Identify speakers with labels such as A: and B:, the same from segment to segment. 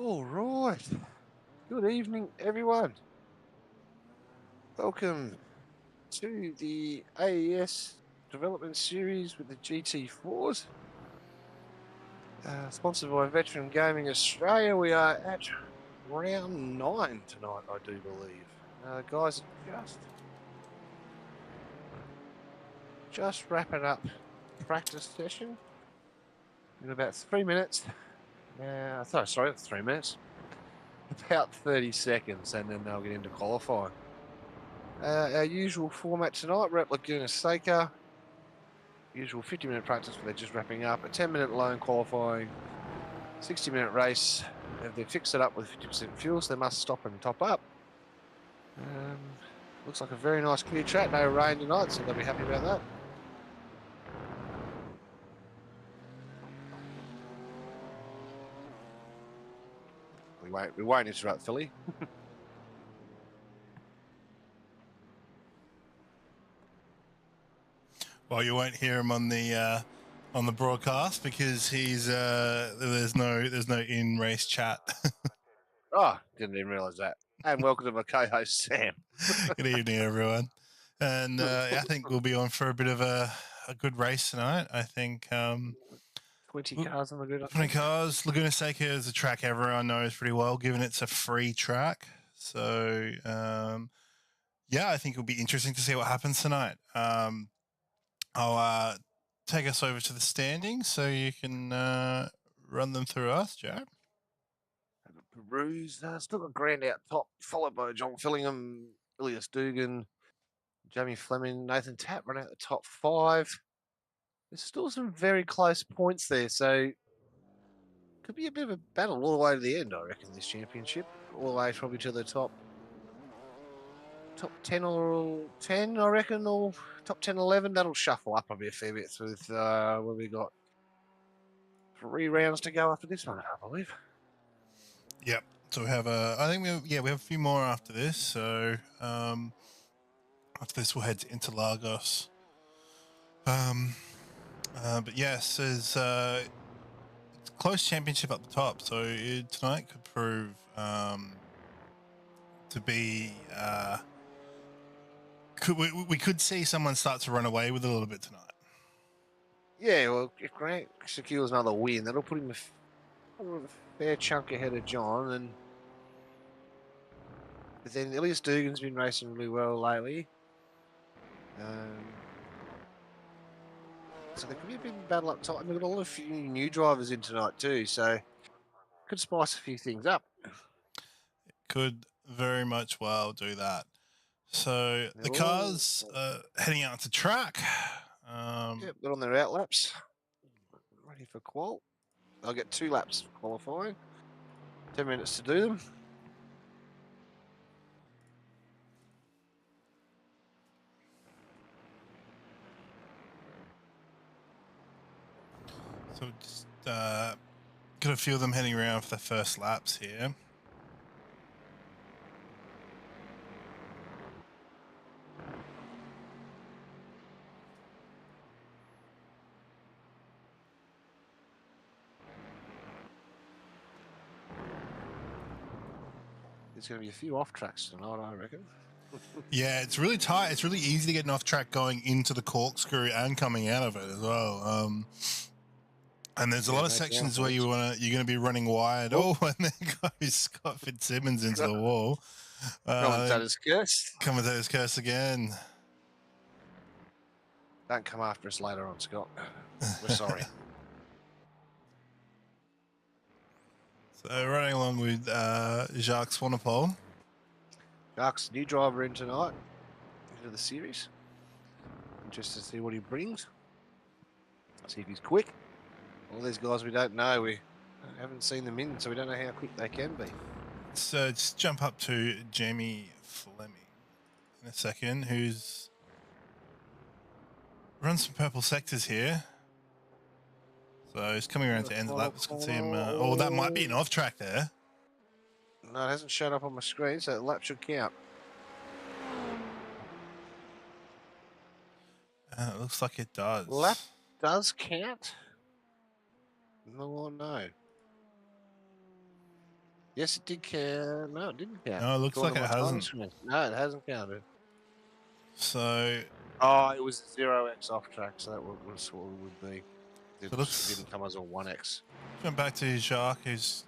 A: All right. Good evening, everyone. Welcome to the AES development series with the GT4s. Sponsored by Veteran Gaming Australia. We are at round 9 tonight, I do believe. Guys are just wrapping up practice session in about 3 minutes. Sorry, 3 minutes. About 30 seconds, and then they'll get into qualifying. Our usual format tonight, we're at Laguna Seca. Usual 50-minute practice where they're just wrapping up. A 10-minute lone qualifying, 60-minute race. If they fix it up with 50% fuel, so they must stop and top up. Looks like a very nice clear track. No rain tonight, so they'll be happy about that. We won't interrupt Philly.
B: Well, you won't hear him on the broadcast because he's there's no in race chat.
A: Oh, didn't even realise that. And welcome to my co-host Sam.
B: Good evening, everyone. And I think we'll be on for a bit of a good race tonight. I think
A: 20 cars on the grid.
B: 20 cars. Laguna Seca is a track everyone knows pretty well, given it's a free track. So yeah, I think it'll be interesting to see what happens tonight. I'll take us over to the standings so you can run them through us, Jared.
A: Peruse, still got Grand out top, followed by John Fillingham, Ilias Dugan, Jamie Fleming, Nathan Tapp run out the top 5. There's still some very close points there, so could be a bit of a battle all the way to the end, I reckon, this championship. All the way probably to the top 10 or 10, I reckon, or top 10, 11. That'll shuffle up a fair bit with where we got 3 rounds to go after this one, I believe.
B: Yep. So we have we have a few more after this. So after this, we'll head to Interlagos. But yes, it's a close championship up the top. So tonight could prove to be. We could see someone start to run away with a little bit tonight.
A: Yeah, well, if Grant secures another win, that'll put him a fair chunk ahead of John. But then Ilias Dugan's been racing really well lately. So there could be a bit of battle up top. And we've got a lot of new drivers in tonight too, so could spice a few things up.
B: It could very much well do that. So the cars heading out to track.
A: Yep, they're on their out laps. Ready for qual. They'll get 2 laps qualifying. 10 minutes to do them.
B: So just got a few of them heading around for the first laps here.
A: There's going to be a few off tracks tonight, I reckon.
B: Yeah, it's really tight. It's really easy to get an off track going into the corkscrew and coming out of it as well. And there's a lot of sections where you're going to be running wide. Oh, and there goes Scott Fitzsimmons into the wall.
A: Commentator's curse.
B: Commentator's curse again.
A: Don't come after us later on, Scott. We're sorry.
B: So running along with Jacques Swanepoel.
A: Jacques, new driver in tonight into the series. Just to see what he brings. See if he's quick. All these guys we don't know. We haven't seen them in, so we don't know how quick they can be.
B: So just jump up to Jamie Fleming in a second, who's runs some purple sectors here. So he's coming around to end the lap. Let's see him. Oh, that might be an off track there.
A: No, it hasn't shown up on my screen, so the lap should count.
B: It looks like it does.
A: Lap does count? No. Yes, it did count. No, it didn't count.
B: No, it looks like
A: According to
B: it
A: my timing
B: hasn't.
A: screen. No, it hasn't counted.
B: So,
A: Oh, it was 0x off track, so that was what it would be.
B: so
A: It
B: let's
A: didn't come as a 1x.
B: jump back to Jacques, who's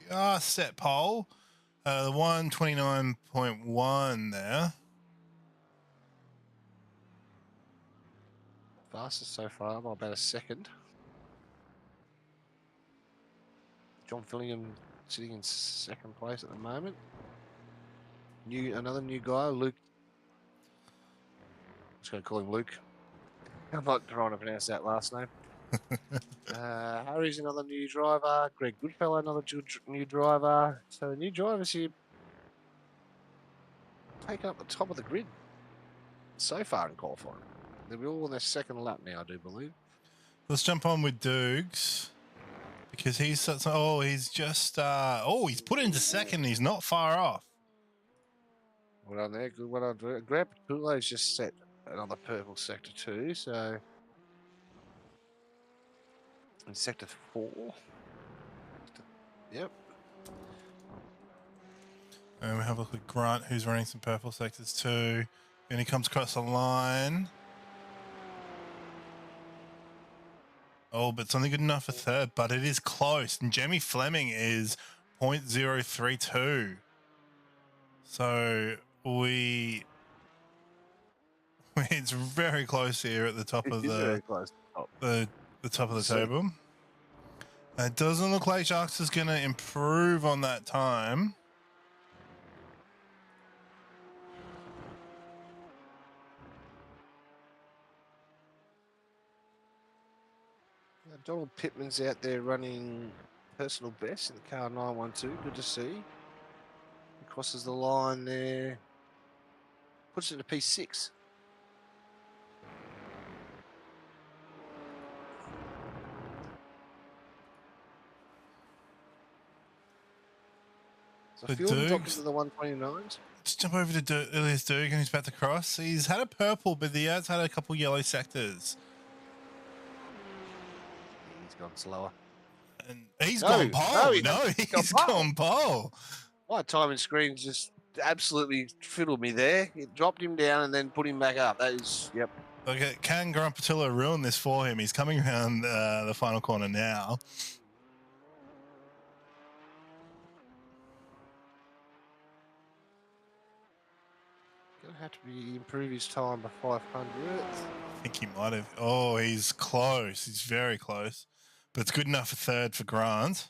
B: just set pole. 129.1 there.
A: Fastest so far by about a second. John Fillingham sitting in second place at the moment. Another new guy, Luke. I'm just going to call him Luke. I'm not trying to pronounce that last name. Harry's another new driver. Greg Goodfellow, another new driver. So the new drivers here taking up the top of the grid so far in qualifying. They'll be all on their second lap now, I do believe.
B: Let's jump on with Dukes because he's just he's put into second. He's not far off.
A: Well done there. Good. Well done. Grab Kulo's just set another purple sector 2, so in sector 4. Yep.
B: And we have a look at Grant, who's running some purple sectors too. And he comes across the line. Oh, but it's only good enough for third, but it is close. And Jamie Fleming is 0.032. So it's very close here at the top of
A: Very close.
B: the top of the table. It doesn't look like Jacques is going to improve on that time.
A: Donald Pittman's out there running personal best in the car 912. Good to see. He crosses the line there. Puts it to P6. So Field dropped into the 129s.
B: Let's jump over to Elias Dugan, who's about to cross. He's had a purple, but he has had a couple yellow sectors.
A: He's gone slower.
B: And he's gone pole. He's gone
A: pole.
B: pole.
A: My timing screen just absolutely fiddled me there. It dropped him down and then put him back up. That is, yep.
B: Okay, can Grant Patillo ruin this for him? He's coming around the final corner now.
A: Gonna have to improve his time by 500.
B: I think he might have. Oh, he's close. He's very close. But it's good enough for third for Grant.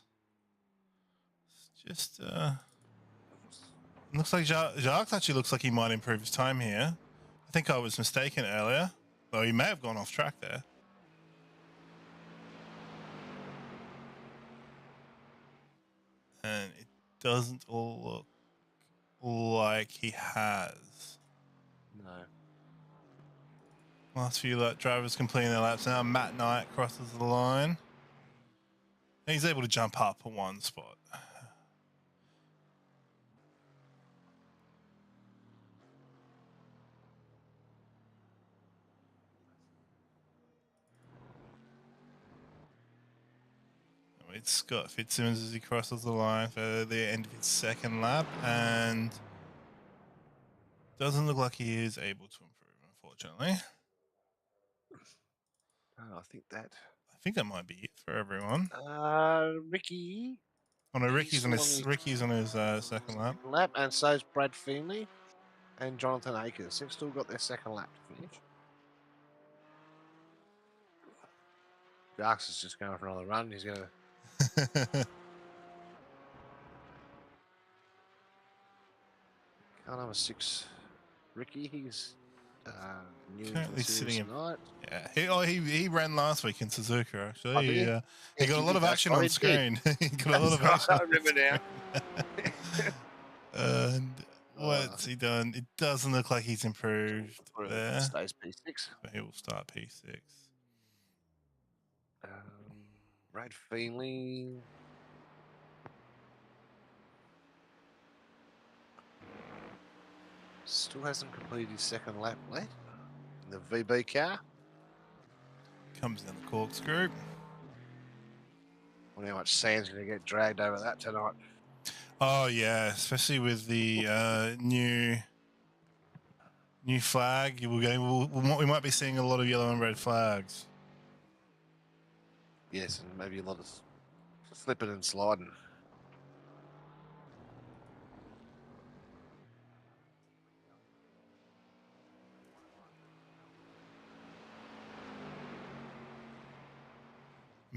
B: It's just looks like Jacques actually looks like he might improve his time here. I think I was mistaken earlier. Though he may have gone off track there. And it doesn't all look like he has.
A: No.
B: Last few drivers completing their laps now. Matt Knight crosses the line. He's able to jump up a one spot. It's Scott Fitzsimmons as he crosses the line for the end of his second lap, and doesn't look like he is able to improve, unfortunately.
A: Oh, I
B: think that might be it for everyone.
A: Ricky.
B: Oh no, Ricky's on his second lap.
A: And so is Brad Feenley and Jonathan Akers. They've still got their second lap to finish. Jacques is just going for another run. He's going to. Car number 6, Ricky. He's
B: currently sitting in.
A: Tonight.
B: Yeah, he ran last week in Suzuka. Actually, he got a lot of action on screen. He got a lot of action.
A: I remember now.
B: And what's he done? It doesn't look like he's improved there.
A: Stays P6.
B: But he will start P6.
A: Brad Feenley. Still hasn't completed his second lap yet. In the VB car.
B: Comes in the corkscrew.
A: Wonder how much sand's going to get dragged over that tonight.
B: Oh yeah, especially with the new flag. We might be seeing a lot of yellow and red flags.
A: Yes, and maybe a lot of slipping and sliding.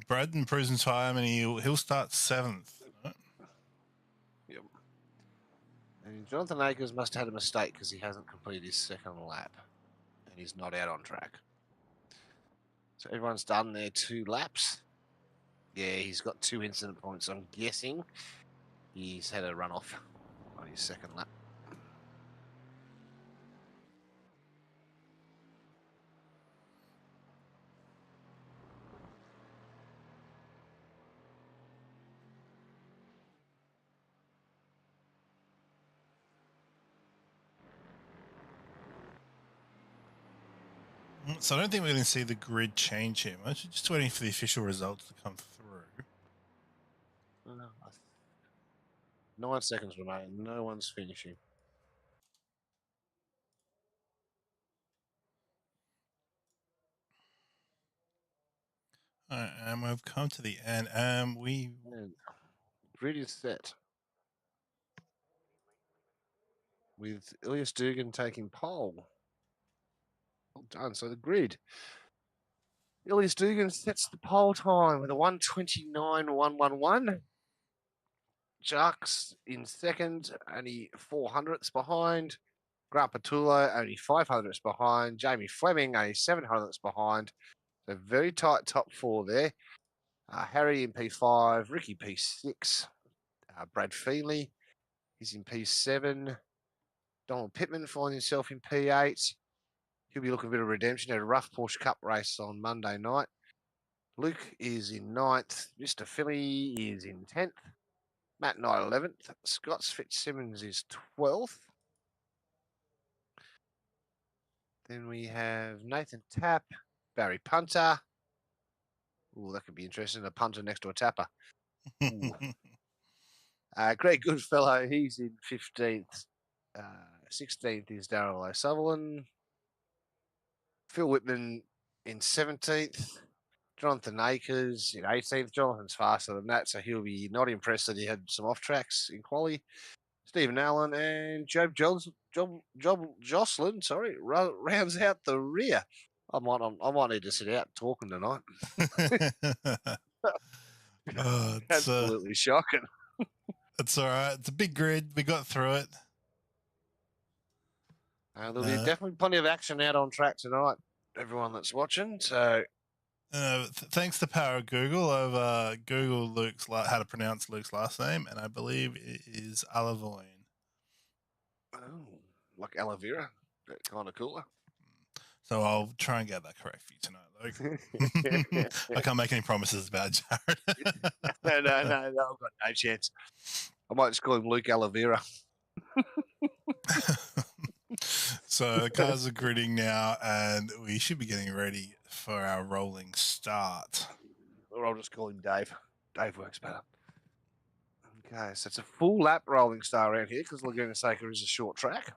B: Brad improves in time, and he'll start 7th. Right?
A: Yep. And Jonathan Akers must have had a mistake because he hasn't completed his second lap, and he's not out on track. So everyone's done their 2 laps. Yeah, he's got 2 incident points. I'm guessing he's had a runoff on his second lap.
B: So I don't think we're going to see the grid change here much. Just waiting for the official results to come through.
A: 9 seconds remain. No one's finishing.
B: All right, and we've come to the end. And
A: Grid is set. With Ilias Dugan taking pole. Well done. So the grid. Ilias Dugan sets the pole time with a 1:29.111. Jacques in second, only 400ths behind. Grant Patullo only 500ths behind. Jamie Fleming only 700ths behind. So very tight top 4 there. Harry in P5, Ricky P6, Brad Feely, he's in P7. Donald Pittman finds himself in P8. He'll be looking a bit of redemption at a rough Porsche Cup race on Monday night. Luke is in 9th. Mr. Philly is in 10th. Matt Knight 11th. Scott Fitzsimmons is 12th. Then we have Nathan Tapp, Barry Punter. Oh, that could be interesting. A punter next to a tapper. Greg Goodfellow, he's in 15th. 16th is Darryl O'Sullivan. Phil Whitman in 17th. Jonathan Akers in 18th. Jonathan's faster than that, so he'll be not impressed that he had some off tracks in quali. Stephen Allen and Job Jocelyn, rounds out the rear. I might need to sit out talking tonight. Absolutely shocking.
B: It's all right. It's a big grid. We got through it.
A: There'll be definitely plenty of action out on track tonight, everyone that's watching. So,
B: thanks to power of Google, I've Googled how to pronounce Luke's last name, and I believe it is Alavoine.
A: Oh, like aloe vera, but kind of cooler.
B: So I'll try and get that correct for you tonight, Luke. I can't make any promises about Jared.
A: No, I've got no chance. I might just call him Luke Aloe Vera.
B: So the cars are gridding now, and we should be getting ready for our rolling start.
A: Or I'll just call him Dave. Dave works better. Okay, so it's a full lap rolling start around here because Laguna Seca is a short track.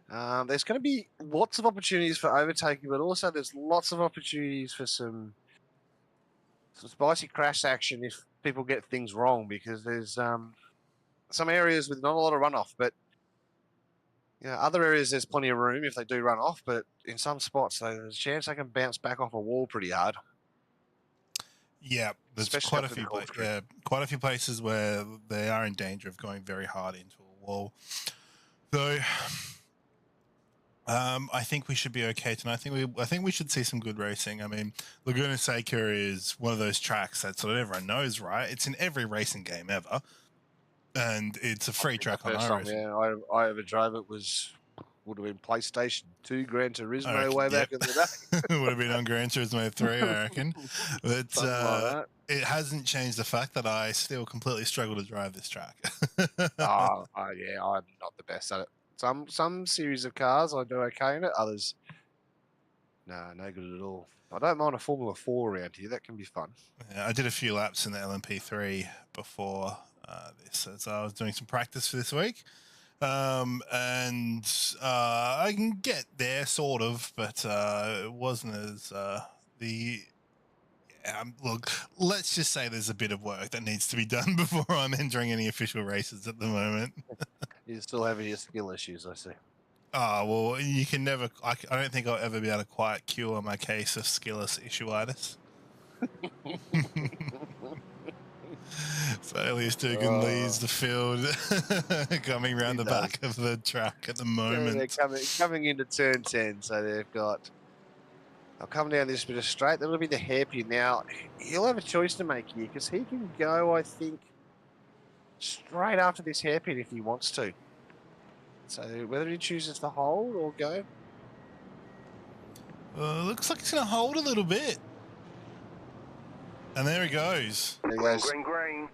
A: There's going to be lots of opportunities for overtaking, but also there's lots of opportunities for some spicy crash action if people get things wrong, because there's some areas with not a lot of runoff, but other areas there's plenty of room if they do run off, but in some spots there's a chance they can bounce back off a wall pretty hard.
B: Yeah, there's quite a few places where they are in danger of going very hard into a wall. So I think we should be okay tonight. I think we should see some good racing. I mean, Laguna Seca is one of those tracks that sort of everyone knows, right? It's in every racing game ever, and it's a free track on iRacing.
A: Yeah, I ever drove it would have been PlayStation 2 Gran Turismo way back in the day.
B: It would have been on Gran Turismo 3, I reckon. But
A: like
B: it hasn't changed the fact that I still completely struggle to drive this track.
A: Yeah, I'm not the best at it. Some series of cars I do okay in it. Others, No, no good at all. I don't mind a Formula 4 around here. That can be fun.
B: Yeah, I did a few laps in the LMP3 before this, so I was doing some practice for this week. And I can get there sort of, but it wasn't as the. Look, let's just say there's a bit of work that needs to be done before I'm entering any official races at the moment.
A: You're still having your skill issues, I see.
B: Oh, well, you can never. I don't think I'll ever be able to quite cure my case of skilless issueitis. So Elias Dugan leads the field coming around the back of the track at the moment.
A: They're coming into turn 10, so they've got. I'll come down this bit of straight. That'll be the hairpin. Now, he'll have a choice to make here because he can go, I think, straight after this hairpin if he wants to. So whether he chooses to hold or go.
B: Looks like he's going to hold a little bit. And there he goes.
A: There he goes.
C: Green.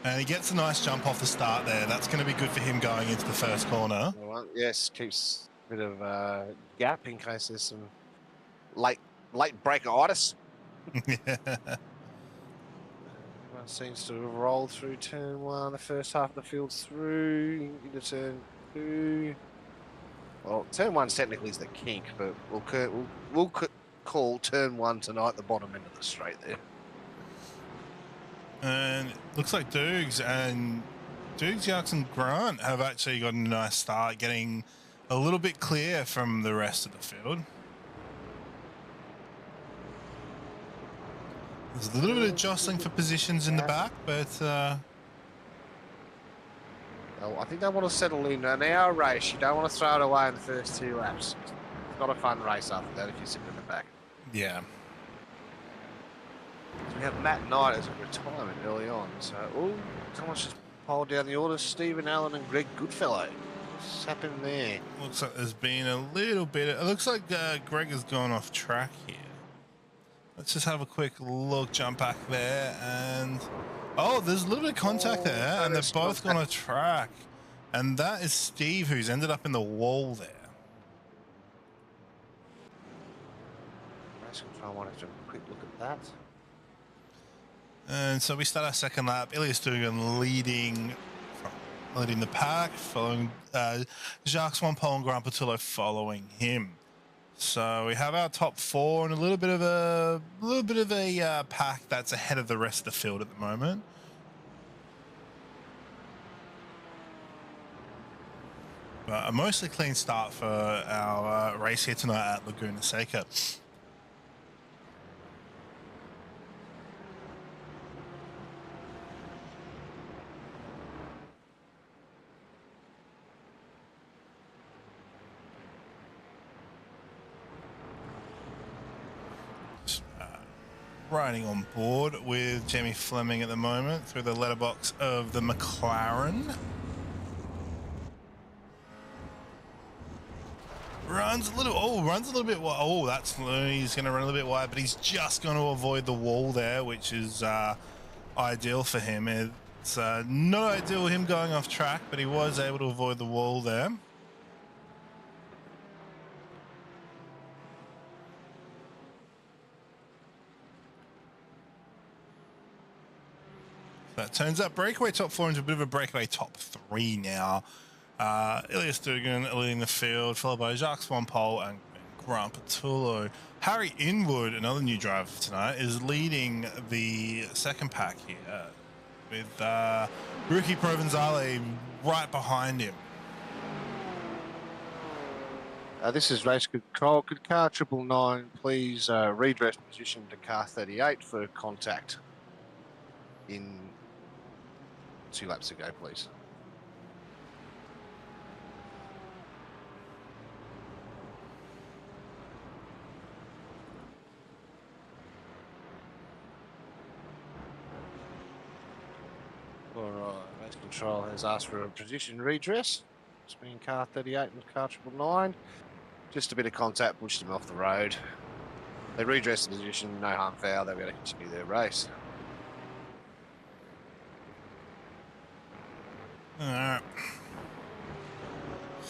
B: And he gets a nice jump off the start there. That's going to be good for him going into the first corner.
A: Yes, keeps a bit of gap in case there's some late breakeritis.
B: Yeah.
A: One seems to have rolled through turn 1. The first half of the field's through into turn 2. Well, turn 1 technically is the kink, but we'll call turn 1 tonight the bottom end of the straight there.
B: And it looks like Dukes, Yax, and Grant have actually got a nice start, getting a little bit clear from the rest of the field. There's a little bit of jostling for positions in the back, but
A: I think they want to settle in an hour race. You don't want to throw it away in the first 2 laps. It's not a fun race after that if you sit in the back.
B: yeah.
A: So we have Matt Knight as a retirement early on. So, someone's just piled down the order. Stephen Allen and Greg Goodfellow. What's happened there?
B: Looks like there's been a little bit. It looks like Greg has gone off track here. Let's just have a quick look, jump back there, and there's a little bit of contact there, and they've both gone off track. And that is Steve, who's ended up in the wall there.
A: Race control wanted to have a quick look at that.
B: And so we start our second lap. Elias Dugan leading the pack, following Jacques Swampole and Grant Patullo following him. So we have our top 4 and a little bit of a pack that's ahead of the rest of the field at the moment. But a mostly clean start for our race here tonight at Laguna Seca. Riding on board with Jamie Fleming at the moment through the letterbox of the McLaren. Runs a little bit wide. He's going to run a little bit wide, but he's just going to avoid the wall there, which is ideal for him. It's not ideal him going off track, but he was able to avoid the wall there. That turns up breakaway top 4 into a bit of a breakaway top 3 now. Elias Dugan leading the field, followed by Jacques Swampole and Grant Patullo. Harry Inwood, another new driver for tonight, is leading the second pack here with Rookie Provenzale right behind him.
A: This is race control. Could car 999 please redress position to car 38 for contact in 2 laps ago, please. All right, race control has asked for a position redress between car 38 and car 999. Just a bit of contact pushed them off the road. They redressed the position, no harm foul. They're going to continue their race.
B: All right.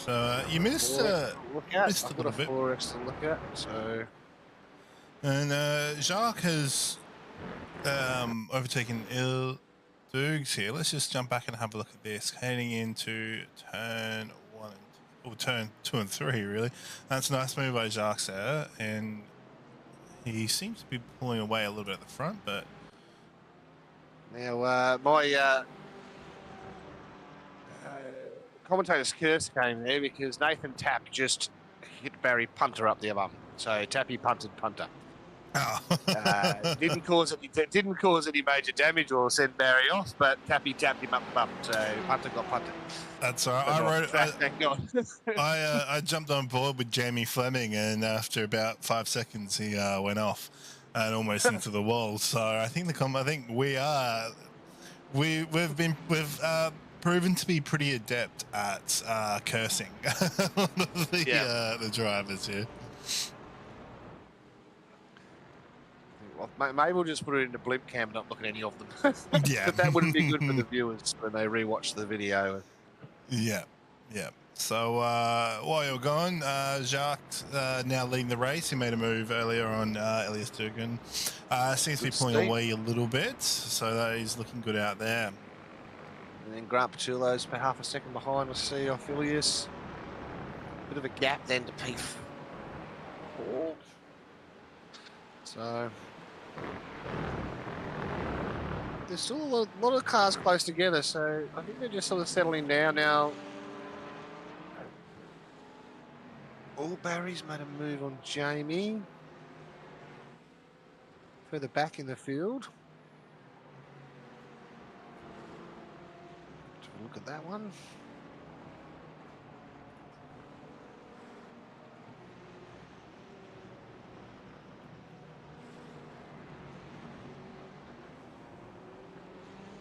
B: So you missed
A: Look at.
B: missed a
A: I've got
B: little
A: a
B: bit.
A: 4X to look at. So.
B: And Jacques has overtaken Dukes here. Let's just jump back and have a look at this. Heading into turn 1 or turn 2 and 3, really. That's a nice move by Jacques there, and he seems to be pulling away a little bit at the front, but
A: Now, my commentator's curse came there because Nathan Tapp just hit Barry Punter up the bum. So Tappy punted Punter. Didn't cause any major damage or send Barry off, but Tappy tapped him up the bum. So Punter got punted.
B: That's all right. I wrote it. Thank God. I jumped on board with Jamie Fleming, and after about 5 seconds, he went off and almost into the wall. So I think we've proven to be pretty adept at cursing the drivers here.
A: Well, maybe we'll just put it into blimp cam and not look at any of them.
B: Yeah.
A: But that wouldn't be good for the viewers when they rewatch the video.
B: Yeah. So while you're gone, Jacques now leading the race. He made a move earlier on Elias Dugan. Seems to be pulling away a little bit, so that he's looking good out there.
A: And then Grant Patullo's about half a second behind. We'll see off Ilias. Bit of a gap then to P4. So there's still a lot of cars close together, so I think they're just sort of settling down now. Oh, Barry's made a move on Jamie. Further back in the field. Let's have a look at that one.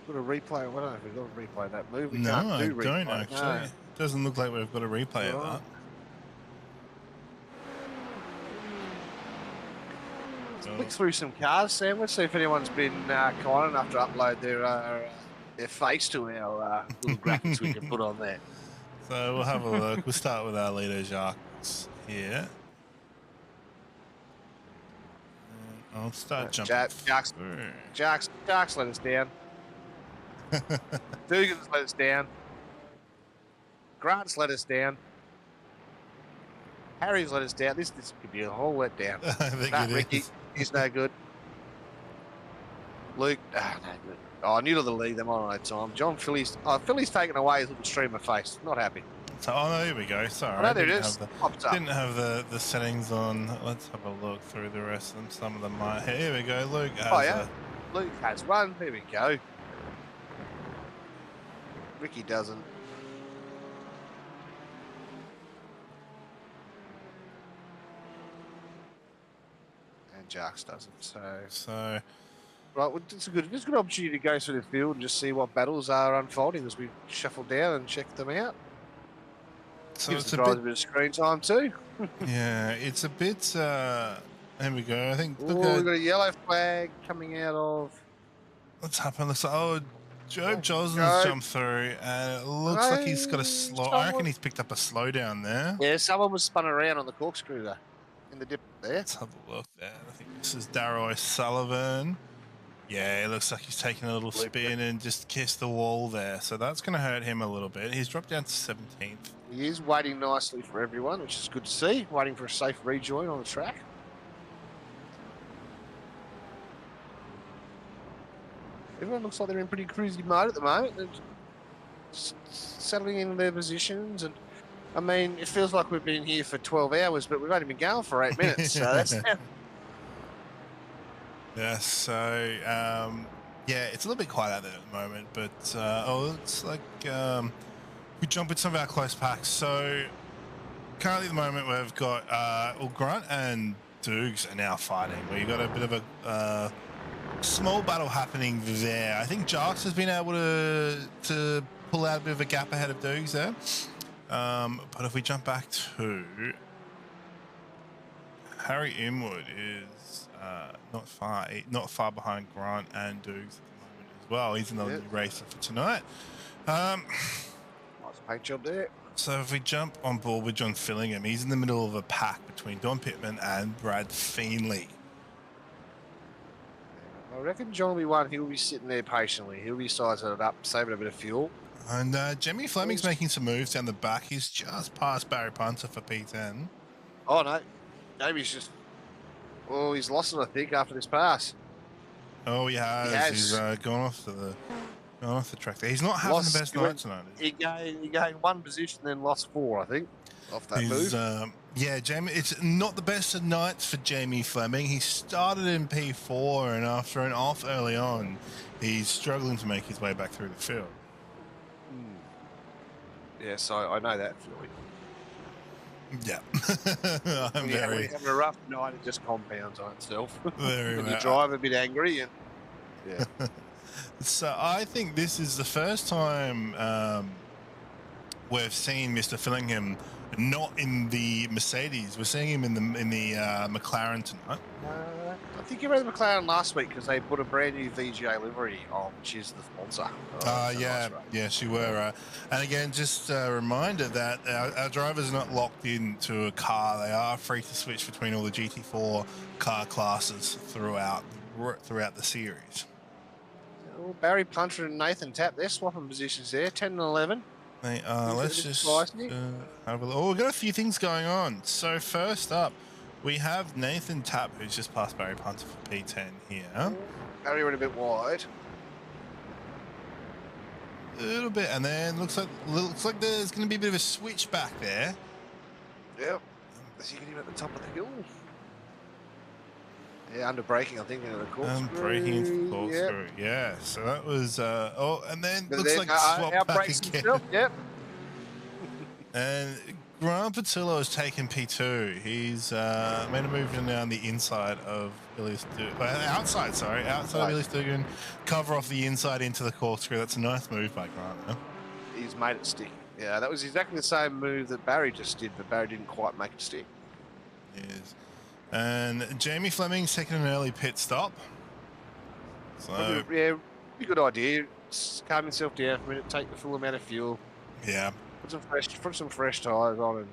A: Got a replay. I don't know if we've got a replay of that move.
B: No, I don't actually. No. It doesn't look like we've got a replay of that.
A: Click through some cars, Sam. Let's see if anyone's been kind enough to upload their face to our little graphics we can put on there.
B: So we'll have a look. We'll start with our leader, Jacques, here. I'll start jumping.
A: Jacques let us down. Dugan's let us down. Grant's let us down. Harry's let us down. This could be a whole letdown.
B: I think it
A: Ricky,
B: is.
A: he's no good. Luke, no good. Oh, new to the league, them on no time. John Philly's taken away his little streamer face. Not happy.
B: So, oh, no, here we go. Sorry,
A: I there it is.
B: Didn't have the settings on. Let's have a look through the rest of them. Some of them might. Here we go. Luke has
A: Luke has one. Here we go. Ricky doesn't. And Jacques doesn't. So right, well, it's a good opportunity to go through the field and just see what battles are unfolding as we shuffle down and check them out.
B: So
A: gives the drivers a bit of screen time too.
B: Yeah, it's a bit. There we go. I think.
A: We've got a yellow flag coming out of.
B: What's happened? Joe Joslin's jumped through, and it looks like he's got a slow. I reckon he's picked up a slowdown there.
A: Yeah, someone was spun around on the corkscrew there, in the dip there.
B: Let's have a look there. I think this is Darrow O'Sullivan. Yeah, it looks like he's taking a little spin and just kissed the wall there. So that's going to hurt him a little bit. He's dropped down to 17th.
A: He is waiting nicely for everyone, which is good to see. Waiting for a safe rejoin on the track. Everyone looks like they're in pretty cruisy mode at the moment. They're just settling into their positions. And, I mean, it feels like we've been here for 12 hours, but we've only been going for 8 minutes. So that's...
B: Yeah, so, yeah, it's a little bit quiet out there at the moment. But, it's like we jump with some of our close packs. So, currently at the moment, we've got Grant and Dukes are now fighting. We've got a bit of a... small battle happening there. I think Jacques has been able to pull out a bit of a gap ahead of Dukes there. But if we jump back to Harry Inwood is not far behind Grant and Dukes at the moment as well. He's another new racer for tonight.
A: Nice paint job there.
B: So if we jump on board with John Fillingham, he's in the middle of a pack between Don Pittman and Brad Feenley.
A: I reckon John will be one. He'll be sitting there patiently. He'll be sizing it up, saving a bit of fuel.
B: And Jamie Fleming's making some moves down the back. He's just past Barry Punter for P10.
A: Oh, no. Jamie's just... Oh, he's lost it, I think, after this pass.
B: Oh, he has. He's gone off the track there. He's not having the best night tonight.
A: He gained one position, then lost 4, I think, off that move.
B: Yeah, Jamie. It's not the best of nights for Jamie Fleming. He started in P4, and after an off early on, he's struggling to make his way back through the field.
A: Yeah, so I know that feeling.
B: Yeah.
A: When you have a rough night, it just compounds on itself.
B: Very
A: when you drive a bit angry. And yeah.
B: So I think this is the first time we've seen Mr. Fillingham not in the Mercedes. We're seeing him in the McLaren tonight.
A: I think you read the McLaren last week because they put a brand new VGA livery on, which is the sponsor.
B: Yes, you were. And again, just a reminder that our drivers are not locked into a car. They are free to switch between all the GT4 car classes throughout the series.
A: Well, Barry Punter and Nathan Tapp, they're swapping positions there, 10 and 11.
B: They are. Let's just have a look. Oh, we've got a few things going on. So first up, we have Nathan Tapp, who's just passed Barry Punter for P10 here.
A: Barry went a bit wide.
B: A little bit, and then looks like there's going to be a bit of a switch back there.
A: Yep. As you get him at the top of the hill. Yeah, under braking, I think, into the corkscrew.
B: Braking into the corkscrew, yeah. So that was, and then looks like swap back again.
A: Himself, yep.
B: And Grant Patillo has taken P2. He's made a move down the inside of Ilias outside of Ilias Dugan. Cover off the inside into the corkscrew. That's a nice move by Grant. Huh?
A: He's made it stick. Yeah, that was exactly the same move that Barry just did, but Barry didn't quite make it stick.
B: Yes. And Jamie Fleming's taking an early pit stop. So
A: yeah, pretty good idea. Just calm himself down for a minute, take the full amount of fuel.
B: Yeah.
A: Put some fresh tyres on and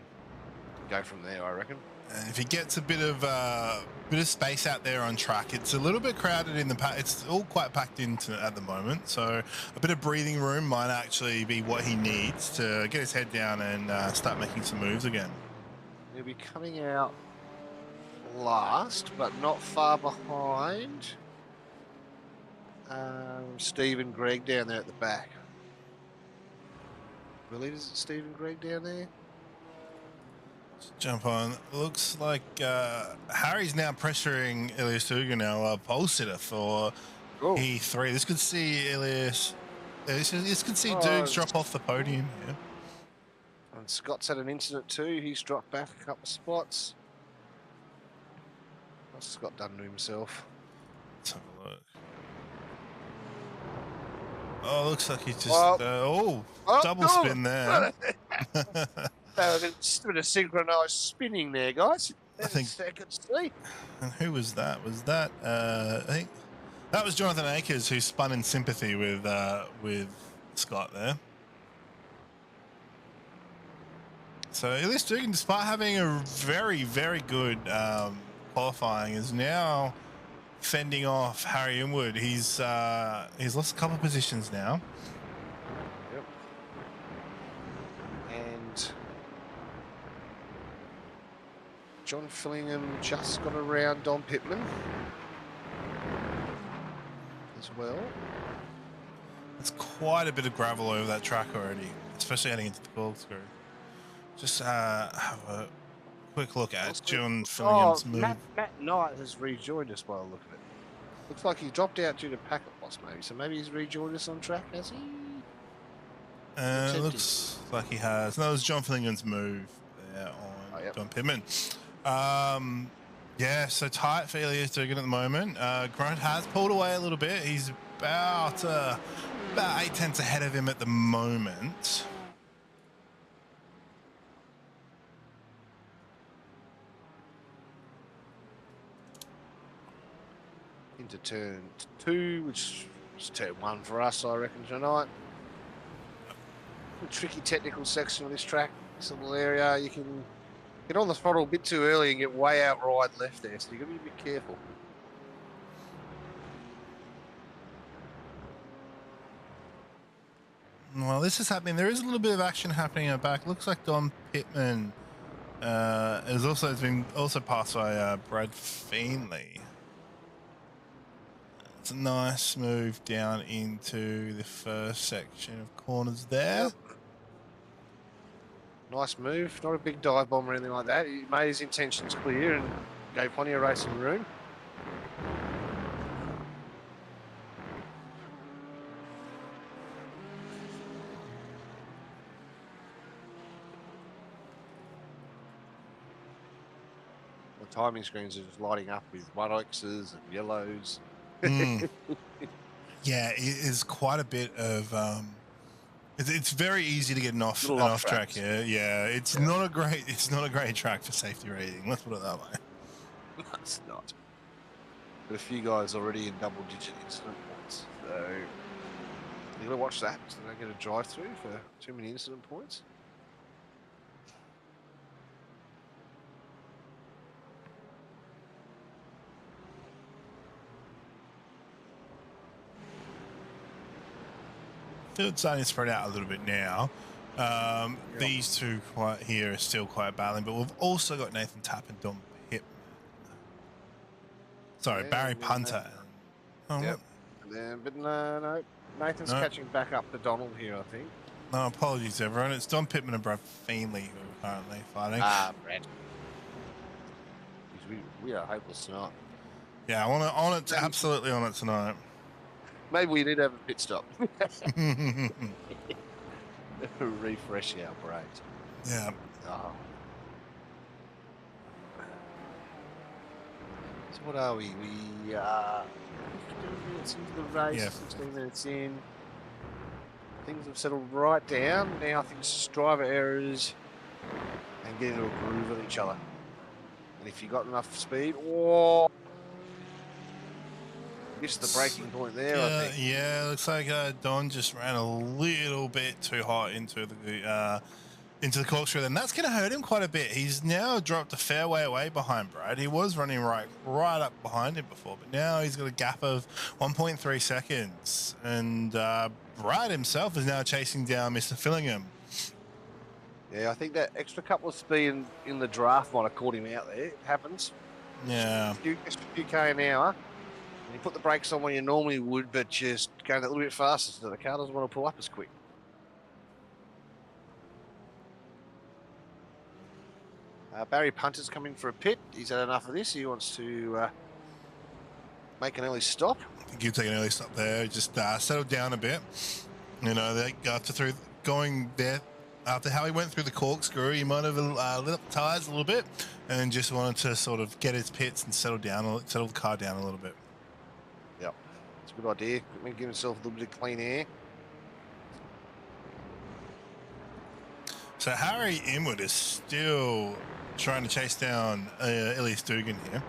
A: go from there, I reckon.
B: And if he gets a bit of space out there on track, it's a little bit crowded in the pack. It's all quite packed into at the moment, so a bit of breathing room might actually be what he needs to get his head down and start making some moves again.
A: He'll be coming out last, but not far behind Steve and Greg down there at the back. I believe is it Steve and Greg down there?
B: Let's jump on. Looks like Harry's now pressuring Ilias Dugan, our pole sitter for E3. This could see Ilias. This could see Dukes drop off the podium here.
A: And Scott's had an incident too. He's dropped back a couple of spots. What's Scott done to himself?
B: Let's have a look. Oh, looks like he's just... double spin there.
A: Just a bit of synchronised spinning there, guys.
B: I think
A: I could see.
B: And who was that? Was that... I think that was Jonathan Akers, who spun in sympathy with Scott there. So Ilias Dugan, despite having a very, very good qualifying, is now fending off Harry Inwood. He's lost a couple of positions now.
A: Yep. And John Fillingham just got around Don Pittman as well.
B: There's quite a bit of gravel over that track already, especially heading into the corkscrew. Just have a quick look at John Fillingham's move.
A: Matt Knight has rejoined us by the look of it. Looks like he dropped out due to packet loss, maybe. So maybe he's rejoined us on track, has he?
B: It looks like he has. No, it was John Fillingham's move there on Don Pittman. Yeah, so tight for Ilias Dugan at the moment. Grant has pulled away a little bit. He's about 8/10 ahead of him at the moment.
A: Into turn 2, which is turn 1 for us, I reckon, tonight. a tricky technical section of this track, this little area. You can get on the throttle a bit too early and get way out wide left there, so you've got to be a bit careful.
B: Well, this is happening. There is a little bit of action happening at the back. Looks like Don Pittman has been passed by Brad Feenley. It's a nice move down into the first section of corners there.
A: Yep. Nice move. Not a big dive bomb or anything like that. He made his intentions clear and gave plenty of racing room. The timing screens are just lighting up with white X's and yellows.
B: Yeah, it is quite a bit of it's very easy to get an off track here. Yeah, it's not a great track for safety rating. Let's put it that way.
A: No, it's not. But a few guys already in double-digit incident points, so you got to watch that so they don't get a drive-through for too many incident points.
B: It's starting to spread out a little bit now. These two here are still quite battling, but we've also got Nathan Tapp and Don Pittman. Sorry, Barry Punter.
A: Yep. But no, Nathan's catching back up to Donald here, I think.
B: No, apologies, everyone. It's Don Pittman and Brad Feenley who are currently fighting.
A: Brad. We are hopeless tonight.
B: Yeah, I want to on it. Absolutely on it tonight.
A: Maybe we need to have a pit stop. Refresh our brains.
B: Yeah.
A: Oh. So what are we? We are 15 minutes into the race, 16 minutes in. Things have settled right down. Now things just driver errors and get into a groove with each other. And if you've got enough speed, missed the breaking point there, I think.
B: Yeah, looks like Don just ran a little bit too hot into the corkscrew, and that's going to hurt him quite a bit. He's now dropped a fair way away behind Brad. He was running right up behind him before, but now he's got a gap of 1.3 seconds, and Brad himself is now chasing down Mr. Fillingham.
A: Yeah, I think that extra couple of speed in the draft might have caught him out there. It happens.
B: Yeah.
A: Just a few K an hour. And you put the brakes on where you normally would, but just going a little bit faster so the car doesn't want to pull up as quick. Barry Punter's coming for a pit. He's had enough of this. He wants to make an early stop.
B: I think he'll take an early stop there. Just settle down a bit. You know, after going there, after how he went through the corkscrew, he might have lit up the tyres a little bit and just wanted to sort of get his pits and settle the car down a little bit.
A: Yep, it's a good idea. Give himself a little bit of clean air.
B: So Harry Inwood is still trying to chase down Elias Dugan here.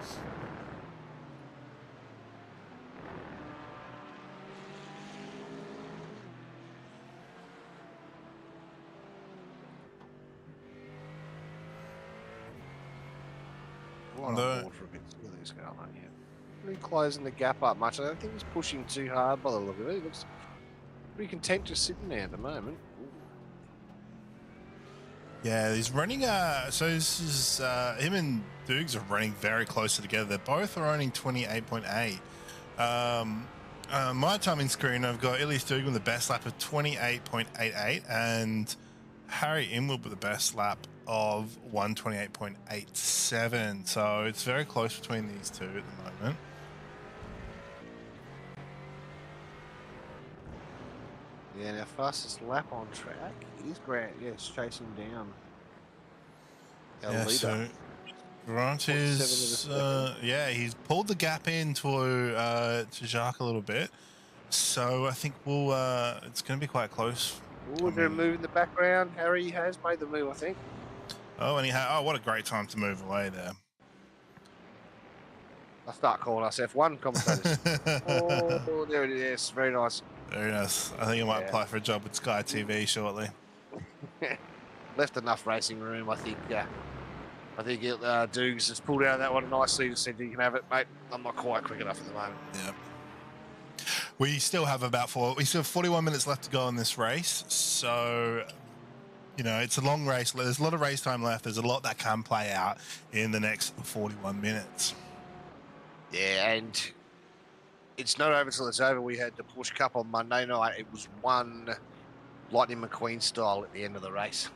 A: For a bit. Look at this guy, aren't you? Really closing the gap up much. I don't think he's pushing too hard by the look of it. He looks pretty content just sitting there at the moment.
B: Yeah, he's running. So this is him and Dukes are running very close together. They're both running 28.8. My timing screen, I've got Elias Dugan with the best lap of 28.88 and Harry Inwood with the best lap of 128.87. So it's very close between these two at the moment.
A: Yeah, and our fastest lap on track is Grant. Yes, chasing down our leader. So
B: Grant is, he's pulled the gap in to Jacques a little bit. So I think it's going to be quite close.
A: Oh, they're moving the background. Harry has made the move, I think.
B: Oh, and what a great time to move away there.
A: I'll start calling us F1 commentators. Oh, there it is. Very nice.
B: Very nice. I think I might apply for a job with Sky TV shortly.
A: left enough racing room. I think Dukes has pulled out of that one nicely. Just said you can have it, mate. I'm not quite quick enough at the moment.
B: Yeah. We still have we still have 41 minutes left to go in this race. So, you know, it's a long race. There's a lot of race time left. There's a lot that can play out in the next 41 minutes.
A: Yeah, and it's not over till it's over. We had the Porsche Cup on Monday night. It was one Lightning McQueen style at the end of the race.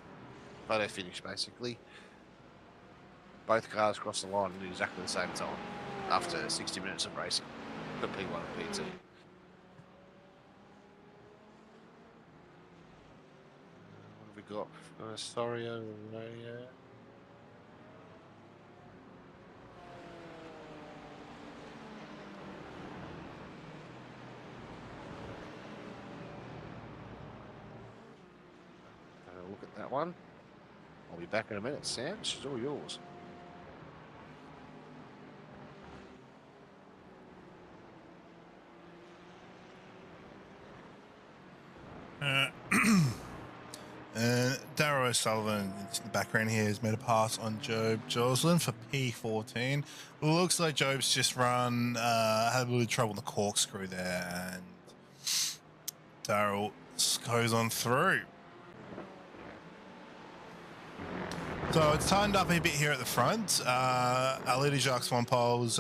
A: Photo finish, basically. Both cars crossed the line at exactly the same time after 60 minutes of racing for P1 and P2. What have we got? Sorry, radio. Look at that one. I'll be back in a minute, Sam. She's all yours.
B: And Darrow O'Sullivan in the background here has made a pass on Job Joslin for P14. Looks like Job's just run, had a little trouble in the corkscrew there, and Darrow goes on through. So it's tightened up a bit here at the front. Our leader Jacques Swampol's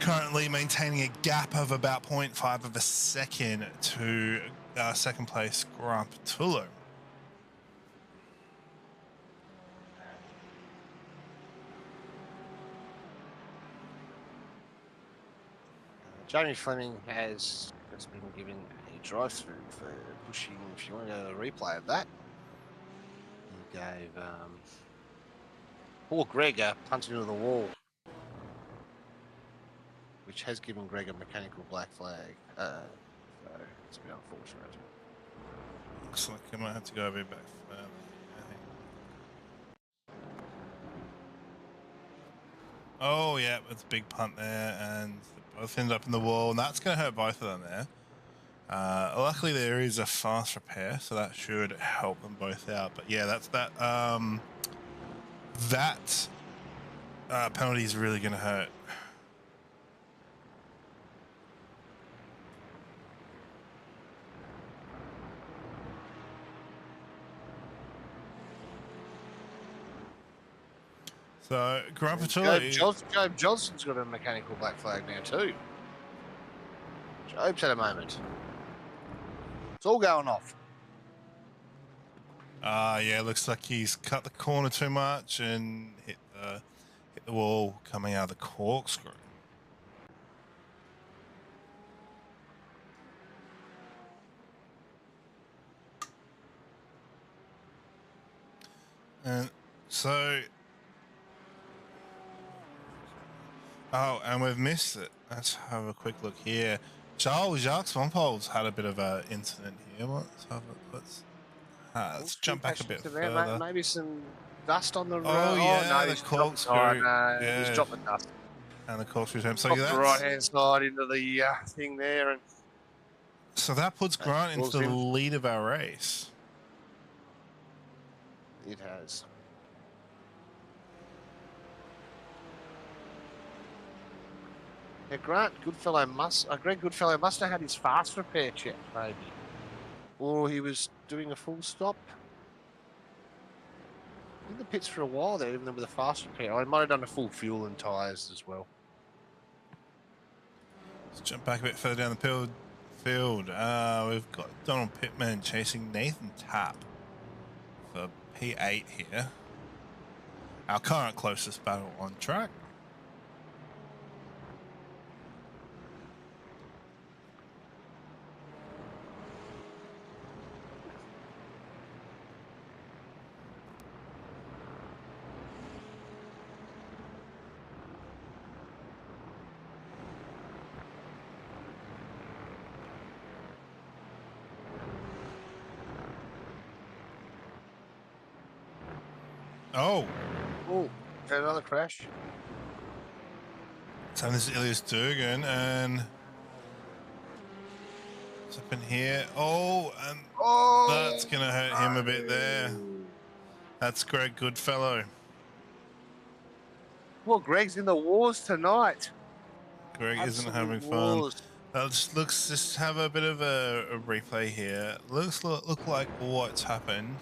B: currently maintaining a gap of about 0.5 of a second to second place Grant Patullo.
A: Jamie Fleming has just been given a drive-through for pushing, if you want to go to the replay of that. He gave poor Greg a punt into the wall, which has given Greg a mechanical black flag. So it's a bit unfortunate.
B: Looks like I might have to go a bit back further. Oh yeah, it's a big punt there, and both end up in the wall, and that's going to hurt both of them there. Luckily, there is a fast repair, so that should help them both out. But yeah, that penalty is really going to hurt. So, Grant Patullo...
A: Job Johnson's got a mechanical black flag now too. Job's had a moment. It's all going off.
B: Yeah, looks like he's cut the corner too much and hit the wall coming out of the corkscrew. And so... Oh, and we've missed it. Let's have a quick look here. Jacques Swampol's had a bit of an incident here. Let's jump back a bit further.
A: Maybe some dust on the road.
B: Oh, yeah,
A: no,
B: the corkscrew.
A: He's dropped the dust.
B: And the corkscrew's home. So
A: that's the right-hand side into the thing there. And
B: so that puts Grant into the lead of our race.
A: It has. Yeah, Greg Goodfellow must have had his fast repair check, maybe. Or he was doing a full stop. In the pits for a while there, even with a fast repair. I might have done a full fuel and tyres as well.
B: Let's jump back a bit further down the field. We've got Donald Pittman chasing Nathan Tapp for P8 here. Our current closest battle on track. Oh,
A: had another crash.
B: So this is Ilias Durgan, and What's up in here? Oh, and that's
A: Oh,
B: going to hurt him a bit there. That's Greg Goodfellow.
A: well, Greg's in the wars tonight.
B: Greg isn't
A: Absolute
B: having fun.
A: wars.
B: Just have a bit of a replay here. Look like what's happened.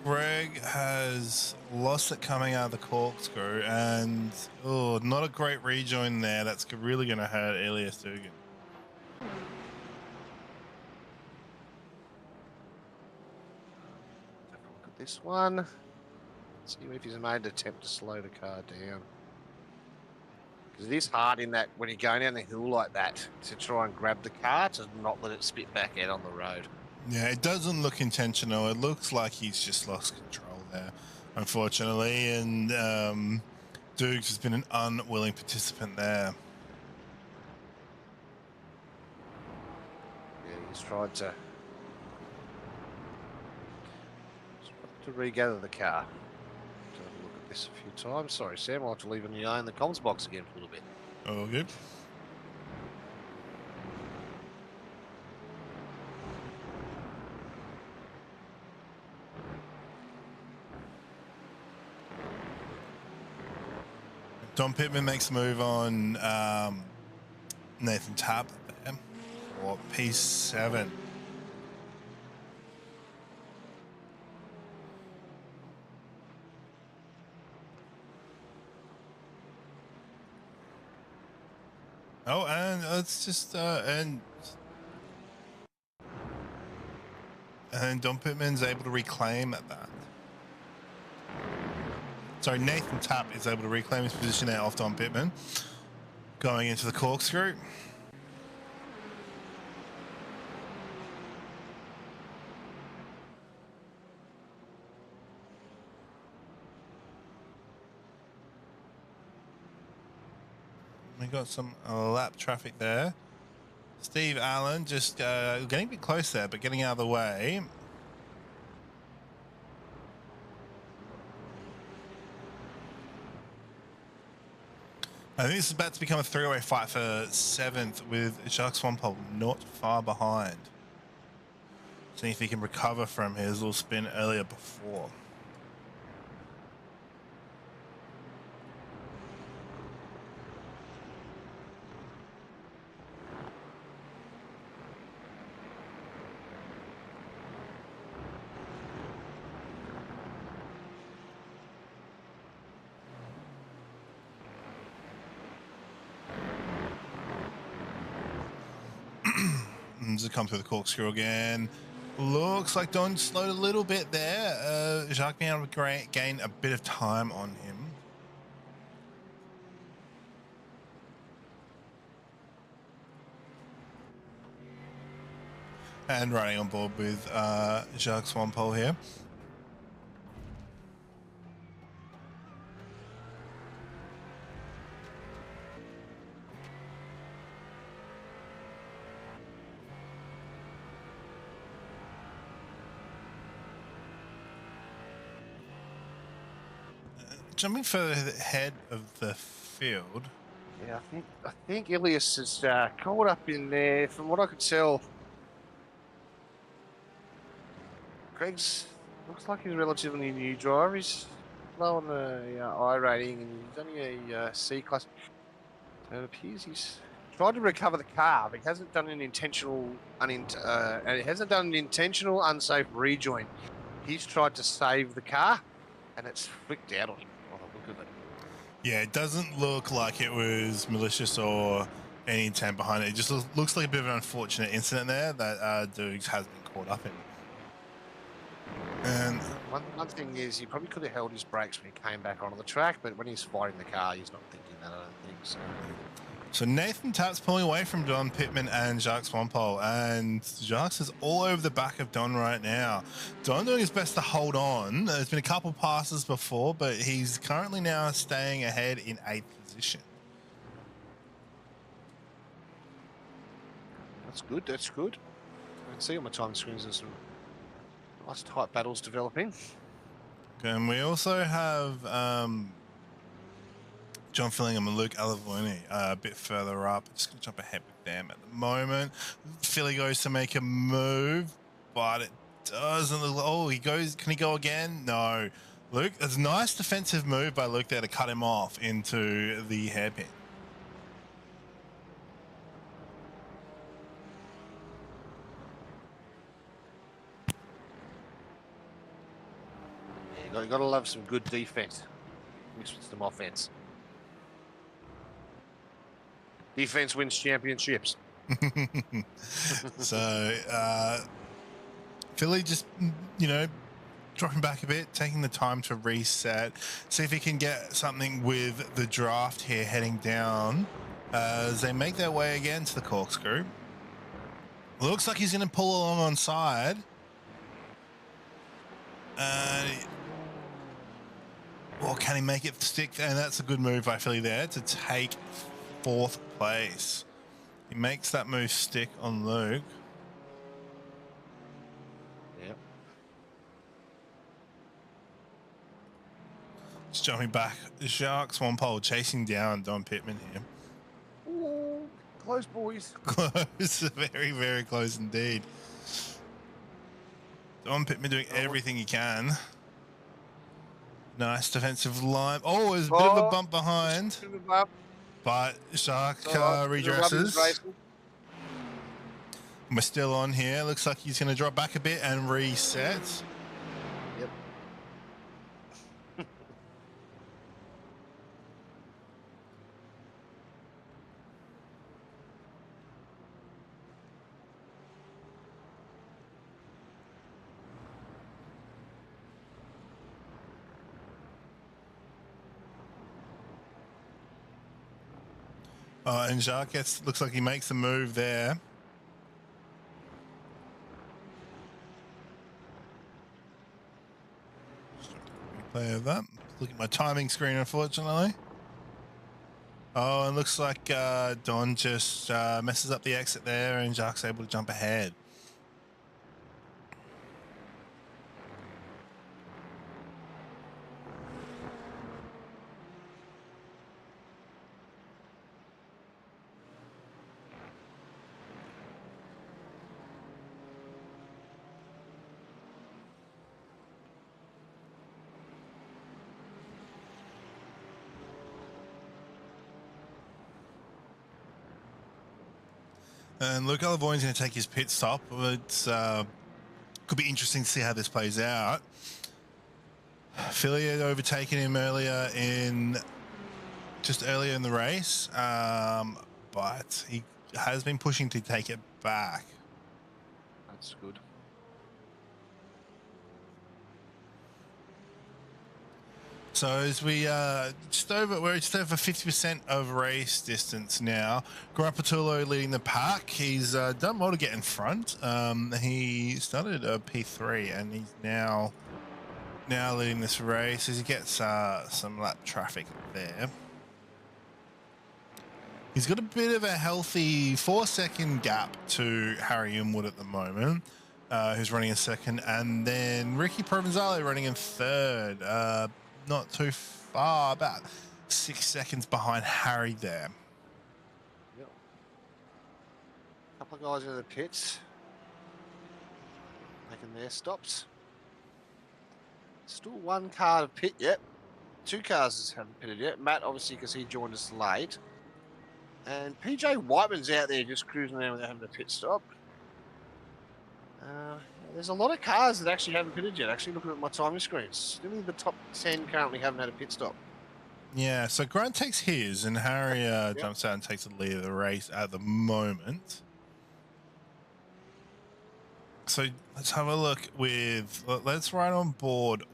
B: Greg has lost it coming out of the corkscrew, and oh, not a great rejoin there. That's really going to hurt Elias Dugan.
A: Look at this one. See if he's made an attempt to slow the car down. Because it is hard in that when you're going down the hill like that to try and grab the car to not let it spit back out on the road.
B: Yeah, it doesn't look intentional. It looks like he's just lost control there, unfortunately, and Dukes has been an unwilling participant there.
A: Yeah, he's tried to regather the car. To have a look at this a few times. Sorry, Sam, I'll have to leave in the comms box again for a little bit.
B: Oh, good. Don Pittman makes a move on Nathan Tapp there for P7. Oh, and it's just and Don Pittman's able to reclaim at that. Sorry, Nathan Tapp is able to reclaim his position there off Don Pittman. Going into the corkscrew. We got some lap traffic there. Steve Allen just getting a bit close there, but getting out of the way. I think this is about to become a three-way fight for 7th with Jacques Swampole not far behind. Seeing if he can recover from his little spin earlier before. To come through the corkscrew again. Looks like Don slowed a little bit there. Jacques being able to gain a bit of time on him. And running on board with Jacques Swampole here. Jumping further ahead of the field.
A: Yeah, I think Ilias is caught up in there. From what I could tell, Greg's looks like he's a relatively new driver. He's low on the I rating, and he's only a C class. So it appears he's tried to recover the car, but he hasn't done an intentional unsafe rejoin. He's tried to save the car, and it's flicked out on him. Look at it.
B: Yeah, it doesn't look like it was malicious or any intent behind it. It just looks like a bit of an unfortunate incident there that Dukes has been caught up in. And
A: one thing is, he probably could have held his brakes when he came back onto the track, but when he's fighting the car, he's not thinking that, I don't think so.
B: So Nathan Tapp's pulling away from Don Pittman and Jacques Swampole, and Jacques is all over the back of Don right now. Don doing his best to hold on. There's been a couple passes before, but he's currently now staying ahead in 8th position.
A: That's good, that's good. I can see on my time screens there's some nice tight battles developing.
B: And we also have John Fillingham and Luke Alavoni a bit further up. Just going to jump ahead with them at the moment. Philly goes to make a move, but it doesn't look. Oh, he goes. Can he go again? No. Luke, it's a nice defensive move by Luke there to cut him off into the hairpin.
A: Yeah, you got to love some good defense mixed with some offense. Defense wins championships.
B: So, Philly just, dropping back a bit, taking the time to reset, see if he can get something with the draft here heading down as they make their way again to the corkscrew. Looks like he's going to pull along on side. Or can he make it stick? And that's a good move by Philly there to take 4th place. He makes that move stick on Luke.
A: Yep.
B: Just jumping back. The Sharks 1 pole chasing down Don Pittman here.
A: Ooh, close, boys.
B: Close. Very, very close indeed. Don Pittman doing everything he can. Nice defensive line. Oh, there's a bit of a bump behind. But Shark redresses. We're still on here. Looks like he's going to drop back a bit and reset.
A: Yep.
B: And Jacques looks like he makes the move there. Replay of that. Look at my timing screen, unfortunately. Oh, and looks like Don just messes up the exit there, and Jacques able to jump ahead. And Luke Alavoni's going to take his pit stop. It's could be interesting to see how this plays out. Philly had overtaken him earlier in the race, but he has been pushing to take it back.
A: That's good.
B: So as we're just over 50% of race distance now. Garapatullo leading the pack. He's done well to get in front. He started a P3 and he's now leading this race as he gets some lap traffic there. He's got a bit of a healthy 4-second gap to Harry Inwood at the moment, who's running in second, and then Ricky Provenzale running in third. Not too far, about 6 seconds behind Harry there.
A: Yep. Couple of guys in the pits making their stops. Still 1 car to pit yet. 2 cars haven't pitted yet. Matt, obviously, because he joined us late. And PJ Whiteman's out there just cruising around without having a pit stop. There's a lot of cars that actually haven't pitted yet. Actually, looking at my timing screens, only the top 10 currently haven't had a pit stop.
B: Yeah, so Grant takes his, and Harry jumps out and takes the lead of the race at the moment. So let's have a look let's ride on board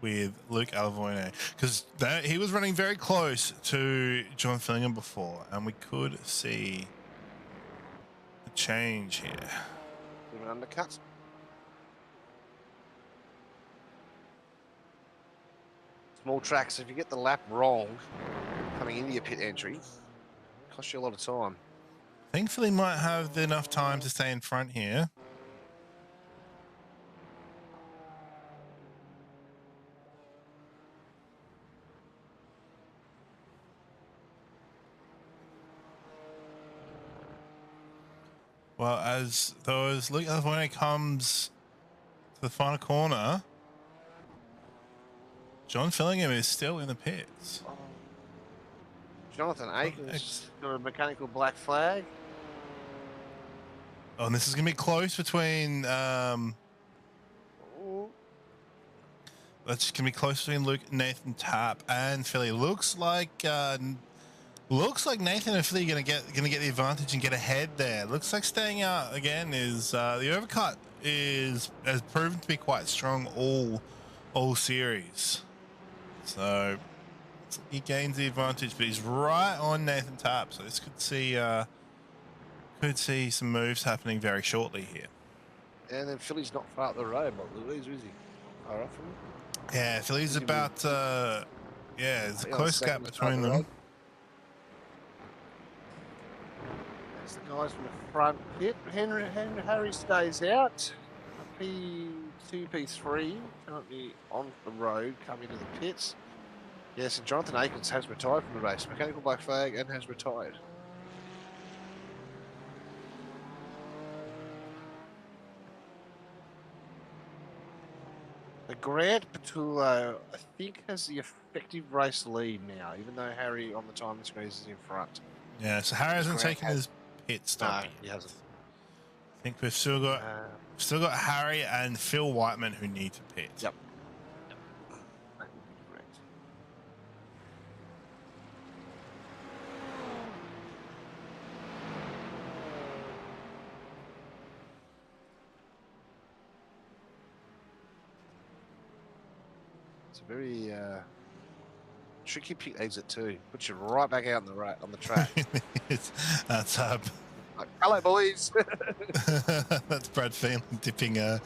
B: with Luke Alavoni, because he was running very close to John Fillingham before, and we could see a change here.
A: Bit of an undercut. Small tracks, if you get the lap wrong coming into your pit entry, it costs you a lot of time.
B: Thankfully, might have enough time to stay in front here. Well, when it comes to the final corner, John Fillingham is still in the pits.
A: Jonathan Aikens got a mechanical black flag.
B: Oh, and this is going to be close between. That's going to be close between Nathan Tapp and Philly. Looks like Nathan and Philly are going to get the advantage and get ahead there. Looks like staying out again is the overcut has proven to be quite strong all series. So he gains the advantage, but he's right on Nathan Tapp. So this could see some moves happening very shortly here.
A: And then Philly's not far up the road, but Louise, is he? Far off from him?
B: Yeah, Philly's about there's a close gap between them.
A: There's the guys from the front pit. Harry stays out. P2, P3 currently on the road, coming to the pits. Yes, and Jonathan Aikens has retired from the race. Mechanical black flag and has retired. The Grant Patullo, I think, has the effective race lead now, even though Harry on the timing screen is in front.
B: Yeah, so Harry hasn't taken his pit stop.
A: No, he hasn't.
B: I think we've still got Harry and Phil Whiteman who need to pit.
A: Yep. It's a very tricky pit exit too. Puts you right back out on the track.
B: That's
A: hello, boys.
B: That's Brad Phelan dipping a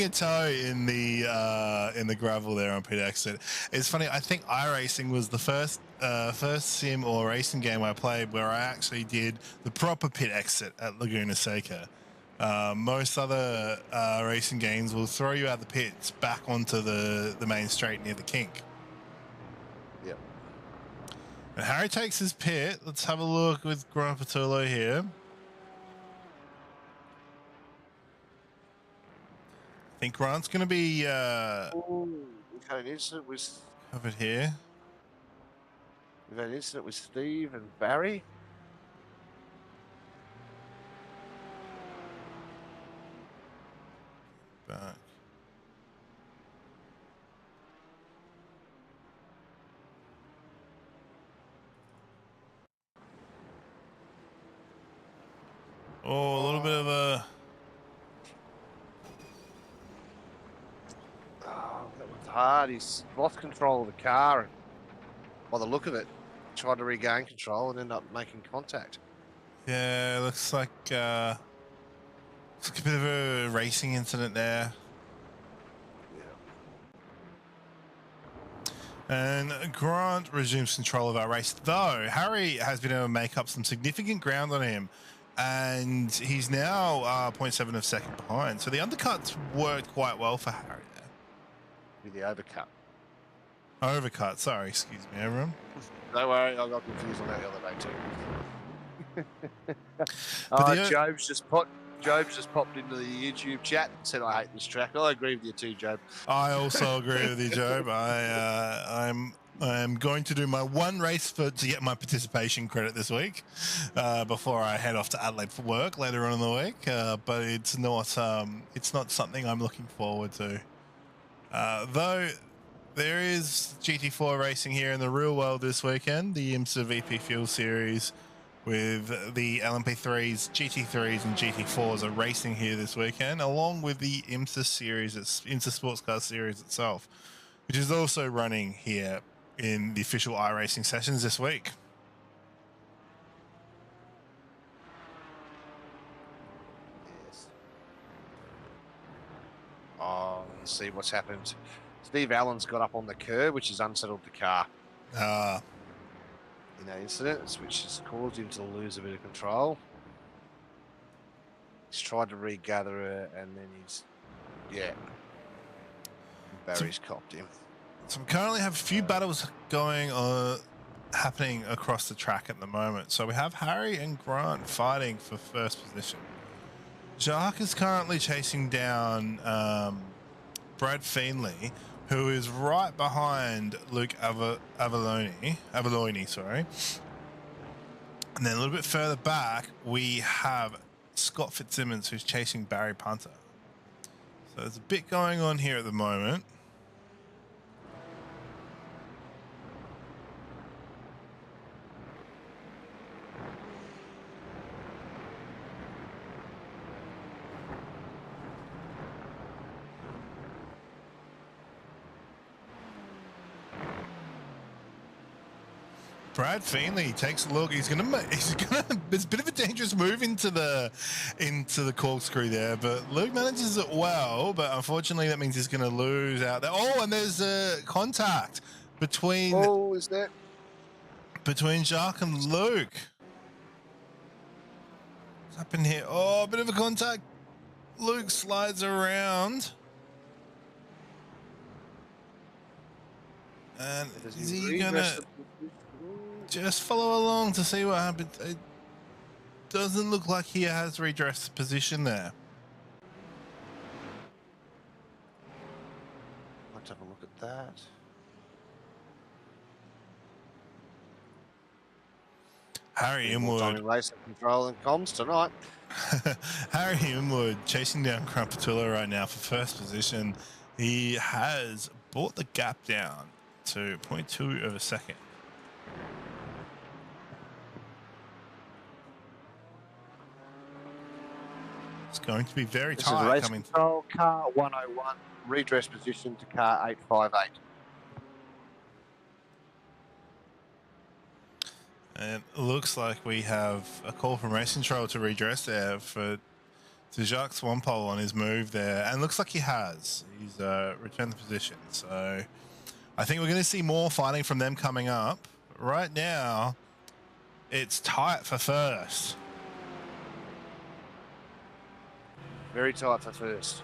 B: toe in the gravel there on pit exit. It's funny. I think iRacing was the first sim or racing game I played where I actually did the proper pit exit at Laguna Seca. Most other racing games will throw you out the pits back onto the main straight near the kink.
A: Yep.
B: And Harry takes his pit. Let's have a look with Grant Patullo here. I think Grant's going to be
A: we've had an incident with
B: covered here.
A: We've had an incident with Steve and Barry.
B: Back. Oh, a little bit of a.
A: Oh, that was hard. He's lost control of the car, and by the look of it, tried to regain control and ended up making contact.
B: Yeah, looks like a bit of a racing incident there. And Grant resumes control of our race, though Harry has been able to make up some significant ground on him, and he's now 0.7 of a second behind. So the undercuts worked quite well for Harry there.
A: With the overcut.
B: Overcut, sorry, excuse me, everyone.
A: Don't worry, I got confused on that the other day too. Job's just popped into the YouTube chat and said, "I hate this track." I agree with you too, Job.
B: I also agree with you, Job. I'm going to do my one race to get my participation credit this week before I head off to Adelaide for work later on in the week. But it's not something I'm looking forward to. Though there is GT4 racing here in the real world this weekend, the IMSA VP Fuel Series with the LMP3s, GT3s and GT4s are racing here this weekend, along with the IMSA series, IMSA Sports Car Series itself, which is also running here in the official iRacing sessions this week.
A: Yes. Oh, let's see what's happened. Steve Allen's got up on the curb, which has unsettled the car. In that incident, which has caused him to lose a bit of control. He's tried to regather it, and then Barry's copped him.
B: So we currently have a few battles going happening across the track at the moment. So we have Harry and Grant fighting for first position. Jacques is currently chasing down Brad Feenley, who is right behind Luke Avalloni, sorry. And then a little bit further back, we have Scott Fitzsimmons, who's chasing Barry Punter. So there's a bit going on here at the moment. Brad Feenley takes a look. He's gonna. It's a bit of a dangerous move into the corkscrew there, but Luke manages it well. But unfortunately, that means he's gonna lose out there. Oh, and there's a contact between.
A: Oh, is that
B: between Jacques and Luke? What's happened here? Oh, a bit of a contact. Luke slides around. And is he gonna just follow along to see what happens? It doesn't look like he has redressed the position there.
A: Let's have a look at that.
B: Harry Inwood.
A: Race control and comms tonight.
B: Harry Inwood chasing down Crumpetula right now for first position. He has brought the gap down to 0.2 of a second. It's going to be very tight.
A: Race control, car 101, redress position to car 858.
B: And it looks like we have a call from race control to redress there to Jacques Swampole on his move there. And it looks like he has. He's returned the position. So I think we're going to see more fighting from them coming up. Right now, it's tight for first.
A: Very tight for first.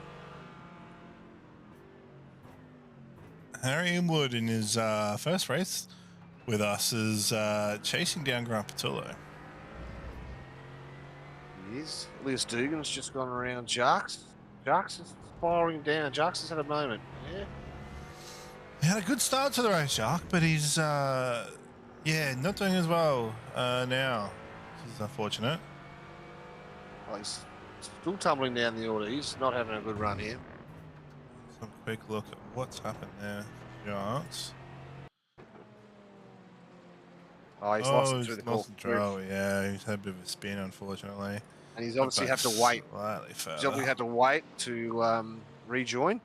B: Harry Inwood in his first race with us is chasing down Grant Patullo.
A: He is. Liz Dugan's just gone around Jacques. Jacques is firing down. Jacques has had a moment. Yeah.
B: He had a good start to the race, Jacques, but he's not doing as well now. This is unfortunate.
A: Well, he's still tumbling down the order. He's not having a good run here.
B: Let's have a quick look at what's happened there, Jacques.
A: Oh, he's lost it through the
B: control. Yeah, he's had a bit of a spin, unfortunately.
A: And he's obviously had to wait.
B: Slightly further.
A: He's obviously had to wait to rejoin.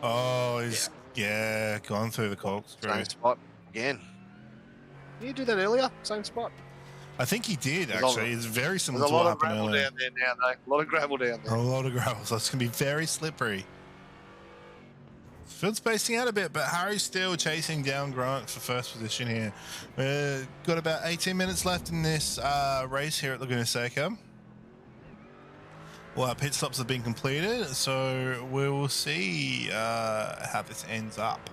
B: Oh, he's gone through the corkscrew.
A: Same spot again. Did you do that earlier? Same spot.
B: I think he did actually. It's very similar to what happened earlier.
A: There's a lot of gravel down there now, though. A lot of gravel down there.
B: A lot of gravel, so it's going to be very slippery. Field spacing out a bit, but Harry's still chasing down Grant for first position here. We've got about 18 minutes left in this race here at Laguna Seca. Well, our pit stops have been completed, so we will see how this ends up.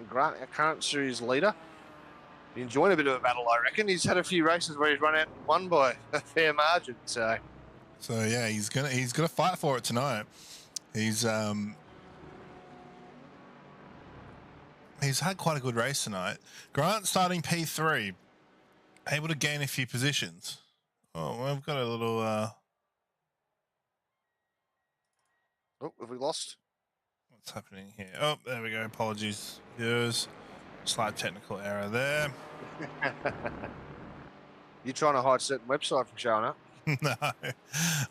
A: Grant, our current series leader, enjoying a bit of a battle, I reckon. He's had a few races where he's run out and won by a fair margin. So
B: yeah, he's gonna fight for it tonight. He's had quite a good race tonight. Grant starting P3, able to gain a few positions. Oh, we've got a little.
A: Oh, have we lost?
B: What's happening here? Oh, there we go. Apologies, viewers. Slight technical error there.
A: You trying to hide certain website from showing up?
B: No.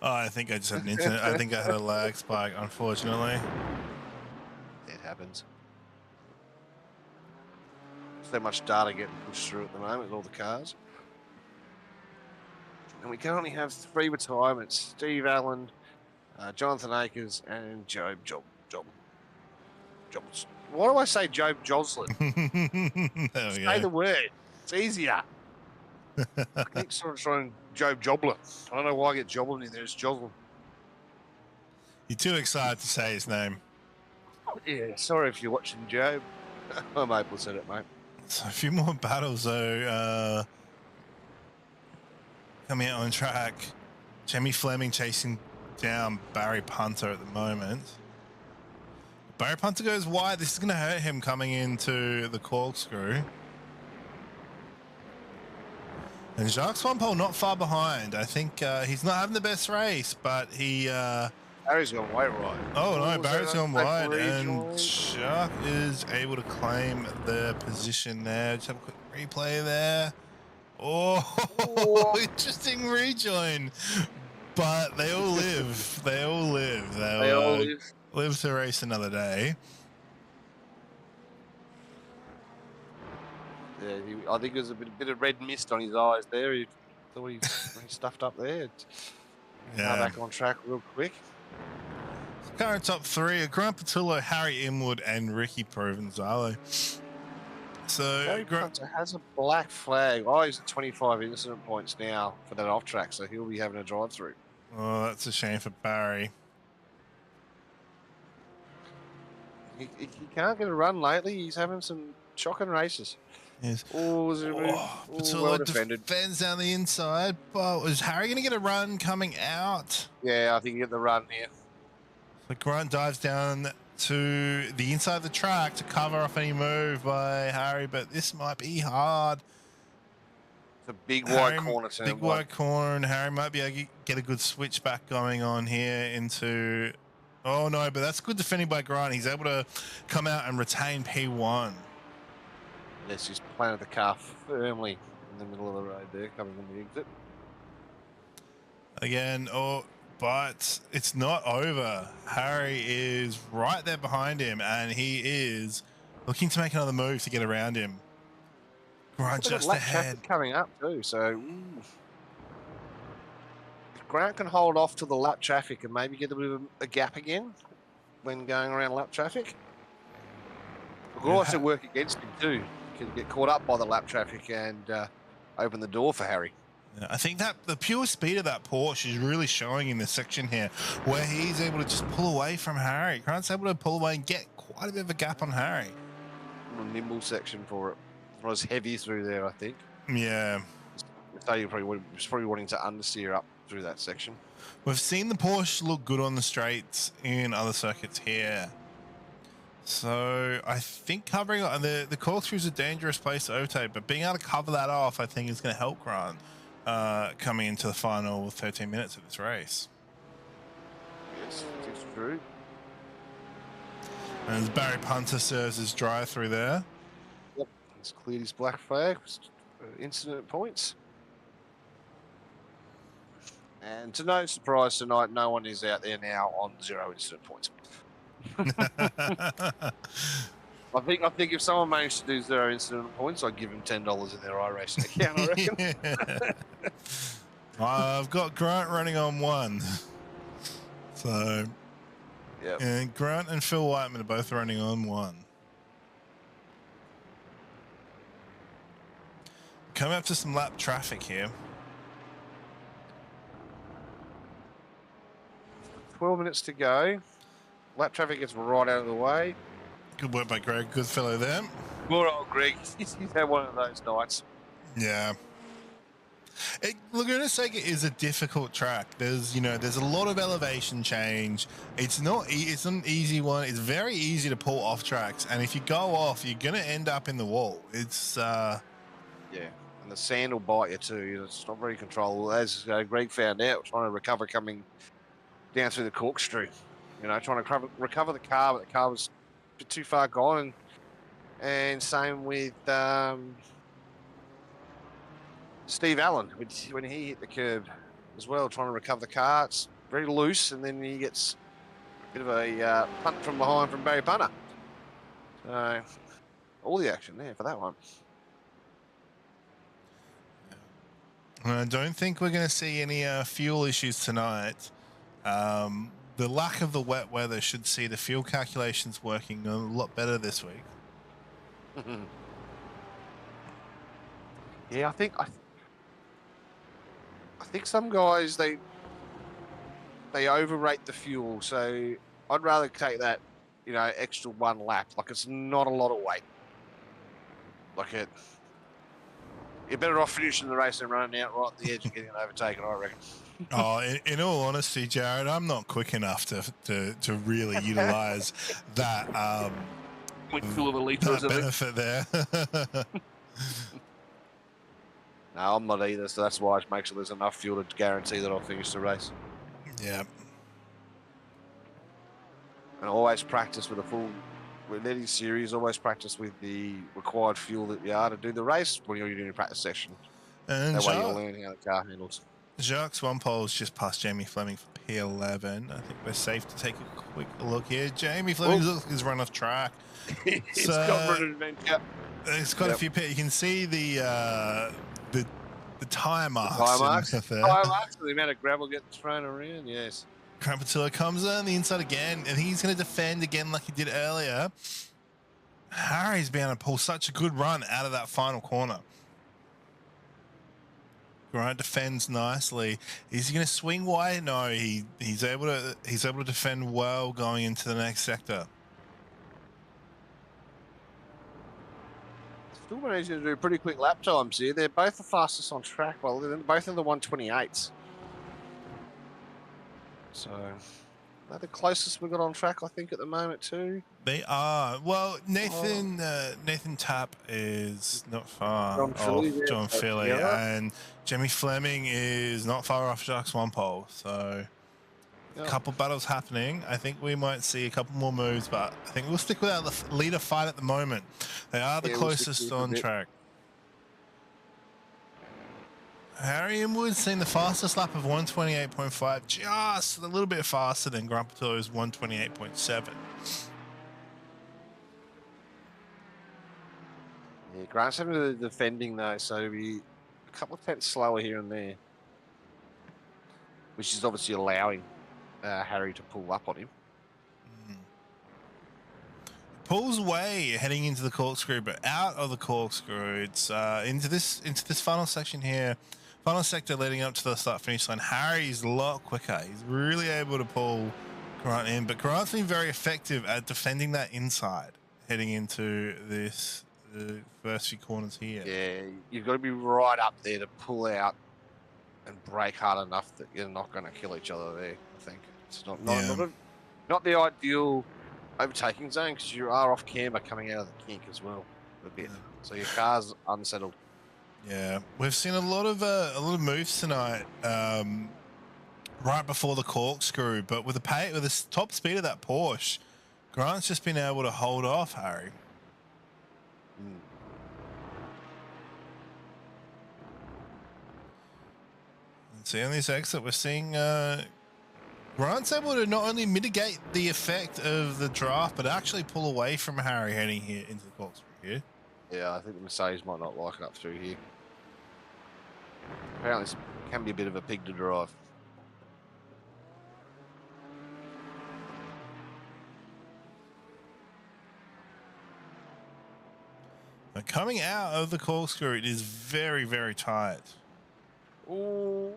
B: Oh, I think I just had an internet. I think I had a lag spike, unfortunately.
A: It happens. So much data getting pushed through at the moment with all the cars. And we currently have 3 retirements. Steve Allen, Jonathan Akers, and Job Jobs. Why do I say Job Joslin?
B: There we
A: Say
B: go.
A: the word. It's easier. I keep sort of trying Joe Jobler. I don't know why I get Jobler in there. It's Joslin.
B: You're too excited to say his name.
A: Yeah, sorry if you're watching Joe. I'm able to say it, mate.
B: So a few more battles though. Coming out on track. Jamie Fleming chasing down Barry Punter at the moment. Barry Punter goes wide. This is going to hurt him coming into the corkscrew. And Jacques Swampole not far behind. I think he's not having the best race, but he...
A: Barry's gone way right.
B: Oh, no, Barry's gone wide, and Jacques is able to claim the position there. Just have a quick replay there. Oh, interesting rejoin. But they all live. They all live.
A: They all
B: live to race another day.
A: Yeah, I think there's a bit of red mist on his eyes there. He thought he stuffed up there. Now back on track real quick.
B: Current top three are Grant Patullo, Harry Inwood, and Ricky Provenzalo. So
A: Harry Punter has a black flag. Oh, he's at 25 incident points now for that off track, so he'll be having a drive through.
B: Oh, that's a shame for Barry.
A: He can't get a run lately. He's having some shocking races.
B: Yes.
A: Well defended.
B: Defends down the inside, but was Harry going to get a run coming out?
A: Yeah, I think he get the run here.
B: So Grant dives down to the inside of the track to cover off any move by Harry, but this might be hard.
A: It's a big wide corner.
B: Big wide corner, and Harry might be able to get a good switch back going on here into... Oh, no, but that's good defending by Grant. He's able to come out and retain P1.
A: Yes, he's planted the car firmly in the middle of the road there, coming from the exit.
B: Again, but it's not over. Harry is right there behind him, and he is looking to make another move to get around him. Grant just ahead.
A: Coming up too, so if Grant can hold off to the lap traffic and maybe get a bit of a gap again when going around lap traffic. It could also work against him too. He could get caught up by the lap traffic and open the door for Harry.
B: I think that the pure speed of that Porsche is really showing in this section here, where he's able to just pull away from Harry. Grant's able to pull away and get quite a bit of a gap on Harry.
A: A nimble section for it. It was heavy through there, I think.
B: Yeah.
A: So you was probably wanting to understeer up through that section.
B: We've seen the Porsche look good on the straights in other circuits here. So I think covering the corkscrew is a dangerous place to overtake, but being able to cover that off, I think, is going to help Grant coming into the final 13 minutes of this race.
A: Yes, it's true.
B: And as Barry Punter serves his drive through there.
A: Yep, he's cleared his black flag, incident points. And to no surprise tonight, no one is out there now on 0 incident points. I think if someone managed to do 0 incident points, I'd give them $10 in their iRacing account, I reckon.
B: I've got Grant running on 1. So,
A: yep.
B: And Grant and Phil Whiteman are both running on 1. Coming up to some lap traffic here.
A: 12 minutes to go. Lap traffic gets right out of the way.
B: Good work by Greg. Good fellow there.
A: Poor old Greg. He's had one of those nights.
B: Yeah. Laguna Seca is a difficult track. There's a lot of elevation change. It's an easy one. It's very easy to pull off tracks, and if you go off, you're gonna end up in the wall. It's yeah, and the sand will bite you too. It's not very controllable, as Greg found out trying to recover coming down through the corkscrew. Trying to recover the car, but the car was a bit too far gone, and same with Steve Allen when he hit the curb as well, trying to recover the car. It's very loose, and then he gets a bit of a punt from behind from Barry Punter. So all the action there for that one. I don't think we're going to see any fuel issues tonight. The lack of the wet weather should see the fuel calculations working a lot better this week.
A: Yeah, I think I think some guys they overrate the fuel, so I'd rather take that, extra one lap. Like, it's not a lot of weight. Like, you're better off finishing the race and running out right at the edge and getting overtaken, I reckon.
B: Oh, in all honesty, Jared, I'm not quick enough to really utilise that
A: Quick fuel of a litre or something.
B: benefit there.
A: No, I'm not either, so that's why I make sure there's enough fuel to guarantee that I'll finish the race.
B: Yeah.
A: And always practice with with any series, always practice with the required fuel that you are to do the race when you're doing your practice section.
B: And
A: that way you'll learn how the car handles.
B: Jacques Swampol's just past Jamie Fleming for P11. I think we're safe to take a quick look here. Jamie Fleming looks like he's run off track.
A: He's got an adventure.
B: It's got a few pits. You can see the tyre marks.
A: Tyre marks. Tyre marks. The amount of gravel getting thrown around. Yes.
B: Crampatillo comes on the inside again, and he's going to defend again like he did earlier. Harry's been able to pull such a good run out of that final corner. Grant defends nicely. Is he going to swing wide? No, he's able to defend well going into the next sector.
A: Still managing to do pretty quick lap times here. They're both the fastest on track. Well, they're both in the 128s. So they're the closest we've got on track, I think, at the moment too.
B: They are. Well, Nathan Tapp is not far off John Philly, and Jamie Fleming is not far off Jacques Swampole. So a couple battles happening. I think we might see a couple more moves, but I think we'll stick with our leader fight at the moment. They are the closest on track. Harry Inwood's seen the fastest lap of 128.5, just a little bit faster than Grant Patillo's 128.7.
A: Yeah, Grant's having the defending though, so it'll be a couple of tenths slower here and there, which is obviously allowing Harry to pull up on him.
B: Pulls away heading into the corkscrew, but out of the corkscrew, it's into this final section here. Final sector leading up to the start-finish line. Harry's a lot quicker. He's really able to pull Grant in, but Grant's been very effective at defending that inside heading into this the first few corners here. Yeah,
A: you've got to be right up there to pull out and brake hard enough that you're not going to kill each other there, I think. It's not the ideal overtaking zone because you are off camber coming out of the kink as well a bit. So your car's unsettled.
B: Yeah, we've seen a lot of moves tonight, right before the corkscrew. But with the top speed of that Porsche, Grant's just been able to hold off Harry. And see on this exit, we're seeing Grant's able to not only mitigate the effect of the draft, but actually pull away from Harry heading here into the corkscrew here.
A: Yeah, I think the Mercedes might not like it up through here. Apparently, it can be a bit of a pig to drive.
B: But coming out of the corkscrew, it is very, very tight.
A: Oh,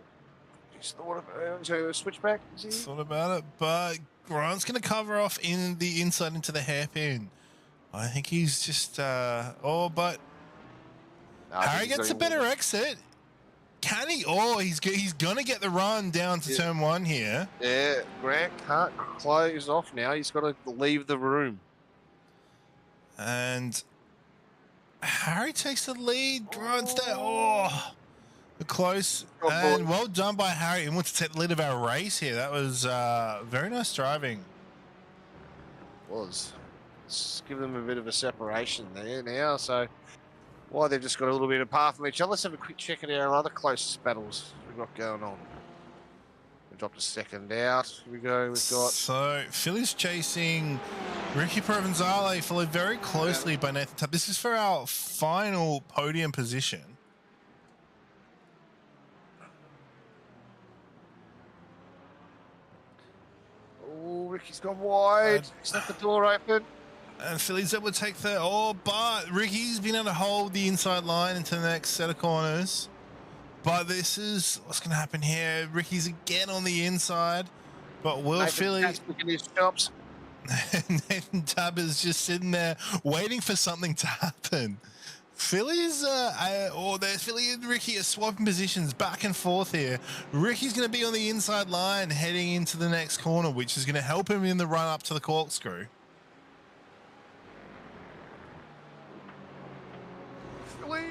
A: he's thought of a switchback.
B: Thought about it, but Grant's going to cover off in the inside into the hairpin. I think he's just but Harry gets a better exit. Can he? Oh, he's gonna get the run down to turn one here.
A: Yeah, Grant can't close off now. He's got to leave the room.
B: And Harry takes the lead. Grant's there. Oh, close. And well done by Harry. He wants to take the lead of our race here. That was very nice driving.
A: Let's give them a bit of a separation there now. So. Well, they've just got a little bit apart from each other. Let's have a quick check at our other closest battles we've got going on. We dropped a second out. Here we go. We've got...
B: So, Philly's chasing Ricky Provenzale, followed very closely by Nathan Tapp. This is for our final podium position.
A: Oh, Ricky's gone wide. He's left the door open.
B: And Philly's able to take but Ricky's been able to hold the inside line into the next set of corners. But this is what's going to happen here. Ricky's again on the inside, but Will Philly...
A: Looking his chops.
B: Nathan Tabb is just sitting there waiting for something to happen. Philly's, Philly and Ricky are swapping positions back and forth here. Ricky's going to be on the inside line heading into the next corner, which is going to help him in the run up to the corkscrew.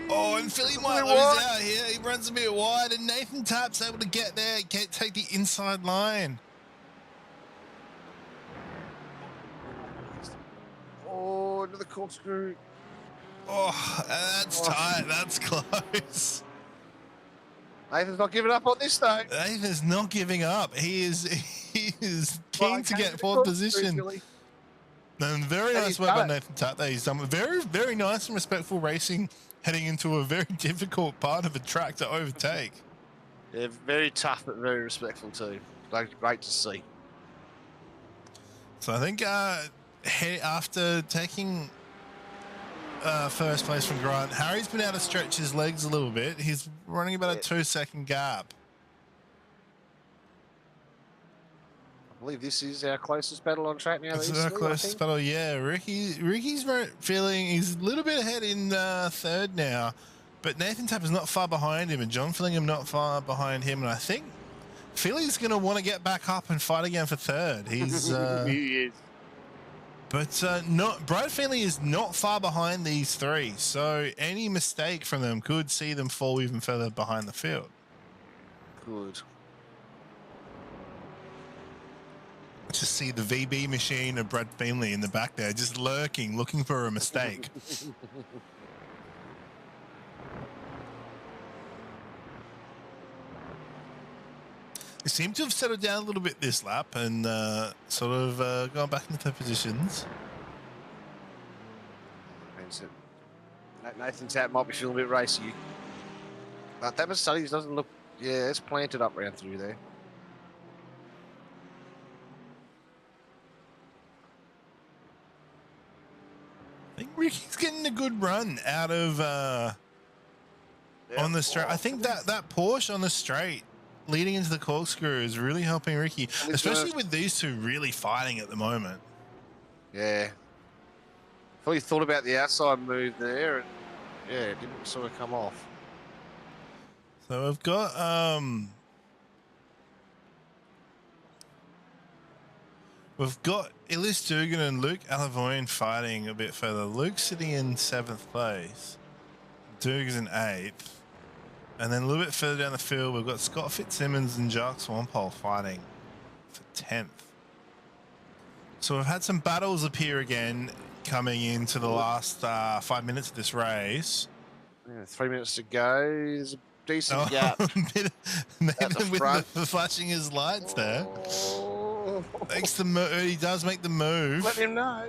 B: Oh, and Philly might lose out here. He runs a bit wide, and Nathan Tapp's able to get there, take the inside line.
A: Oh, into the corkscrew.
B: Oh, that's tight. That's close.
A: Nathan's not giving up on this, though.
B: Nathan's not giving up. He is keen to get fourth position. And very nice work by Nathan Tapp there. He's done very, very nice and respectful racing heading into a very difficult part of a track to overtake.
A: Yeah, very tough, but very respectful too. Great to see.
B: So I think after taking first place from Grant, Harry's been able to stretch his legs a little bit. He's running about a 2-second gap.
A: I believe this is our closest battle on track now.
B: This is our closest battle, yeah. Ricky's feeling he's a little bit ahead in third now, but Nathan Tapp is not far behind him, and John Fillingham not far behind him, and I think Philly's going to want to get back up and fight again for third. He's
A: he is.
B: But Brad Finley is not far behind these three, so any mistake from them could see them fall even further behind the field.
A: Good.
B: Just see the VB machine of Brad Finley in the back there, just lurking, looking for a mistake. They seem to have settled down a little bit this lap and sort of gone back into their positions.
A: Nathan Tapp might be feeling a bit racy. But that Mercedes doesn't look... Yeah, it's planted up round through there.
B: I think Ricky's getting a good run out of on the straight. I think that Porsche on the straight leading into the corkscrew is really helping Ricky, especially with these two really fighting at the moment.
A: Yeah. I thought he thought about the outside move there, and yeah, it didn't sort of come off.
B: So we've got Ellis Dugan and Luke Alavoine fighting a bit further. Luke's sitting in 7th place. Dugan's in 8th. And then a little bit further down the field, we've got Scott Fitzsimmons and Jacques Swampole fighting for 10th. So we've had some battles appear again coming into the last 5 minutes of this race.
A: Yeah, 3 minutes to go. There's a decent gap.
B: Nathan with the flashing his lights there. Makes the move. He does make the move.
A: Let him know.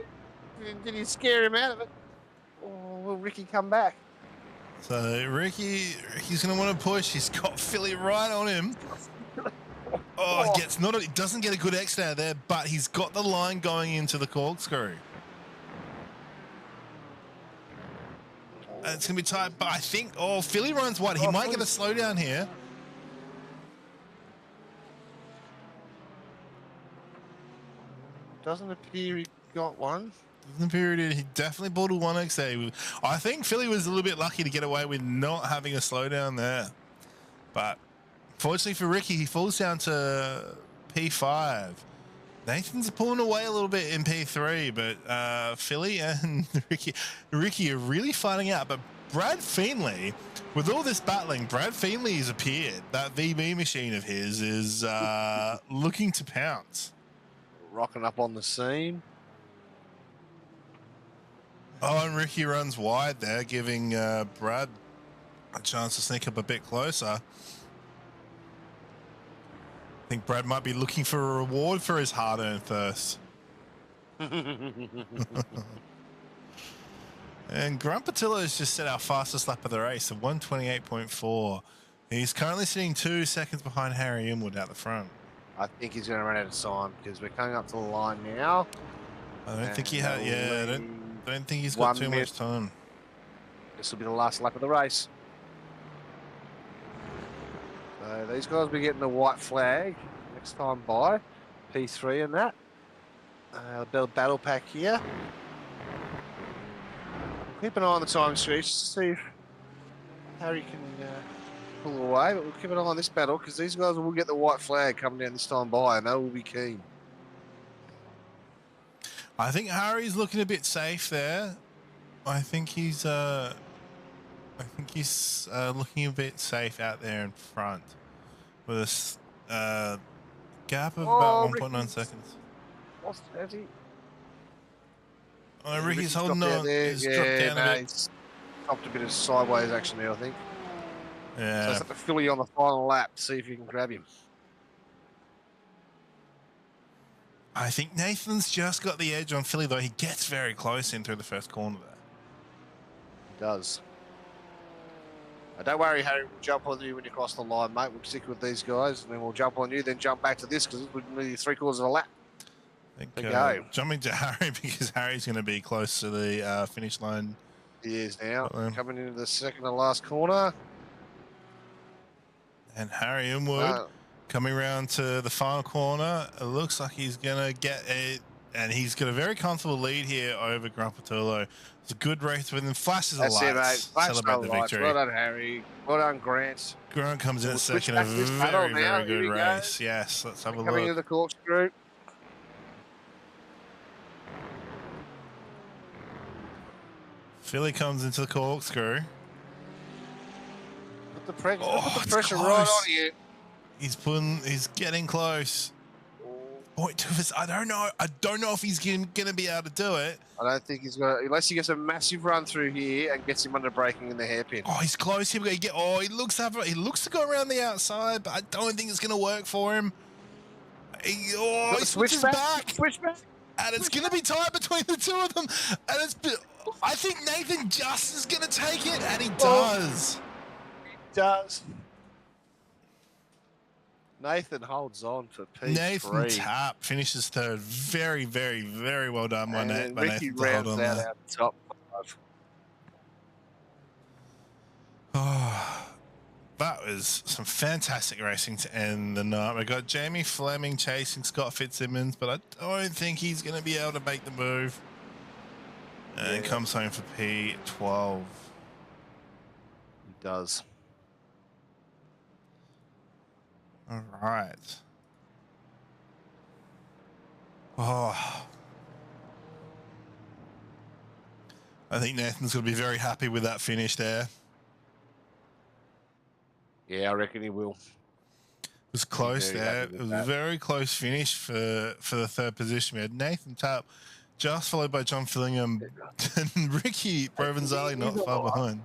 A: Did he scare him out of it? Or will Ricky come back?
B: So Ricky's going to want to push. He's got Philly right on him. Oh, he doesn't get a good exit out of there, but he's got the line going into the corkscrew. And it's going to be tight, but I think, Philly runs wide. He might get a slowdown here.
A: Doesn't appear he got one.
B: Doesn't appear he definitely pulled a 1X. I think Philly was a little bit lucky to get away with not having a slowdown there. But fortunately for Ricky, he falls down to P5. Nathan's pulling away a little bit in P3, but Philly and Ricky are really fighting out. But Brad Feenley, with all this battling, Brad Feenley has appeared. That VB machine of his is looking to pounce.
A: Rocking up on the scene.
B: Oh, and Ricky runs wide there, giving Brad a chance to sneak up a bit closer. I think Brad might be looking for a reward for his hard-earned thirst. And Grant Patillo has just set our fastest lap of the race of 1:28.4. He's currently sitting 2 seconds behind Harry Inwood out the front.
A: I think he's going to run out of time because we're coming up to the line now.
B: I don't think he had. Yeah, I don't think he's got too much time.
A: This will be the last lap of the race. So these guys will be getting the white flag next time by. P3 and that. Build battle pack here. Keep an eye on the time screech to see if Harry can pull away, but we'll keep an eye on this battle because these guys will get the white flag coming down this time by, and they will be keen.
B: I think Harry's looking a bit safe there. I think he's looking a bit safe out there in front with a gap of about 1.9 seconds.
A: What's he?
B: Oh, Ricky's holding on. He's dropped down a bit.
A: He's dropped a bit of sideways action there, I think.
B: Yeah.
A: So it's up to Philly on the final lap to see if you can grab him.
B: I think Nathan's just got the edge on Philly, though. He gets very close in through the first corner there.
A: He does. Don't worry, Harry. We'll jump on you when you cross the line, mate. We'll stick with these guys, and then we'll jump on you, then jump back to this because it's nearly 3/4 of a lap.
B: I think jumping to Harry because Harry's going to be close to the finish line.
A: He is now. Coming into the second to last corner.
B: And Harry Inwood coming around to the final corner. It looks like he's going to get it. And he's got a very comfortable lead here over Grumpatullo. It's a good race with him. Flashes of lights. Celebrate the victory.
A: Well done, Harry. Well done, Grant.
B: Grant comes in second. A very, very good race. Yes, let's have a look.
A: Coming into the corkscrew.
B: Philly comes into the corkscrew.
A: Put the pressure right on you.
B: He's getting close. I don't know if he's going to be able to do it.
A: I don't think he's going to, unless he gets a massive run through here and gets him under braking in the hairpin.
B: Oh, he's close. He looks to go around the outside, but I don't think it's going to work for him. He switches back.
A: Switch back.
B: And it's going to be tight between the two of them. And I think Nathan just is going to take it, and he does.
A: He does. Nathan holds on for P3.
B: Nathan Tapp finishes third. Very, very, very well done by Nathan.
A: Ricky rounds out the top five.
B: Oh, that was some fantastic racing to end the night. We got Jamie Fleming chasing Scott Fitzsimmons, but I don't think he's going to be able to make the move. And comes home for P12.
A: He does.
B: All right. Oh. I think Nathan's going to be very happy with that finish there.
A: Yeah, I reckon he will.
B: It was close there. It was a very close finish for the third position. We had Nathan Tapp just followed by John Fillingham and Ricky Provenzali not far behind.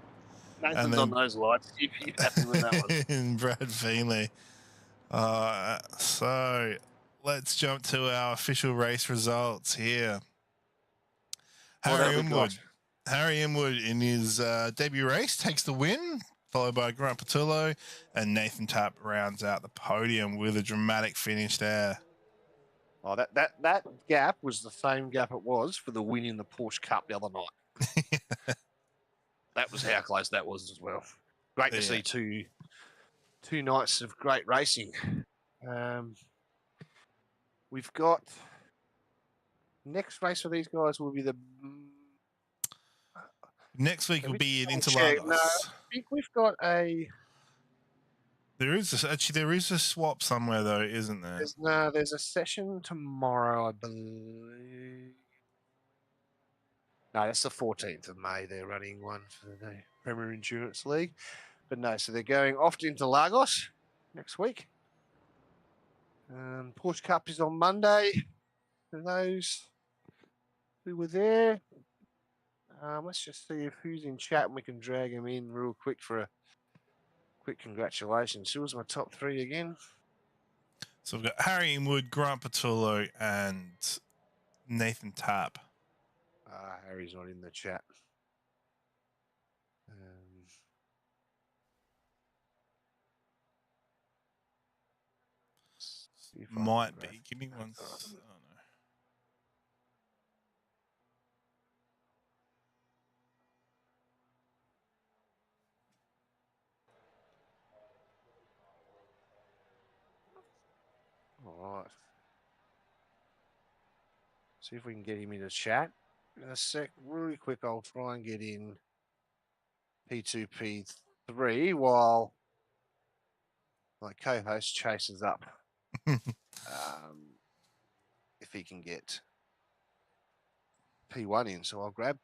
A: Nathan's on those lights. You'd be happy with that one.
B: And Brad Feenley. So let's jump to our official race results here. Harry Inwood in his debut race takes the win, followed by Grant Patullo, and Nathan Tapp rounds out the podium with a dramatic finish there.
A: Oh, that gap was the same gap it was for the win in the Porsche Cup the other night. That was how close that was as well. Great to see two nights of great racing. We've got next race for these guys will be the
B: next week will be in Interlagos.
A: No, I think we've got a.
B: There is a swap somewhere though, isn't there?
A: There's a session tomorrow, I believe. No, that's the 14th of May. They're running one for the Premier Endurance League. But no, so they're going off into Lagos next week. Porsche Cup is on Monday. For those who were there, let's just see who's in chat and we can drag him in real quick for a quick congratulations. Who was my top three again?
B: So we've got Harry Inwood, Grant Patullo, and Nathan Tapp.
A: Harry's not in the chat.
B: Might be. Give me one. Oh, no.
A: right. See if we can get him in a chat. In a sec, really quick, I'll try and get in P2, P3 while my co-host chases up if he can get P1 in. So I'll grab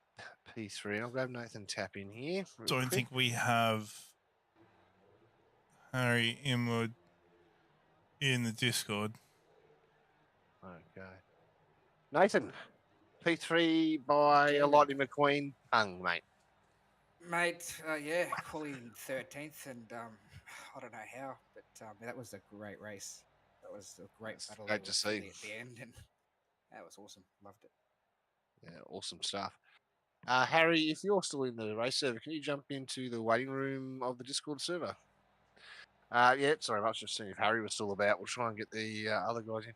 A: P3. I'll grab Nathan Tap in here.
B: Don't think we have Harry Inwood in the Discord.
A: Okay. Nathan, P3 by a Lightning McQueen Pung, mate.
C: Mate, yeah, quality 13th, and I don't know how, but that was a great race. That was a great battle.
A: Great to see
C: at the end, and that was awesome. Loved it.
A: Yeah, awesome stuff. Harry, if you're still in the race server, can you jump into the waiting room of the Discord server? Yeah, sorry, I was just seeing if Harry was still about. We'll try and get the other guys in.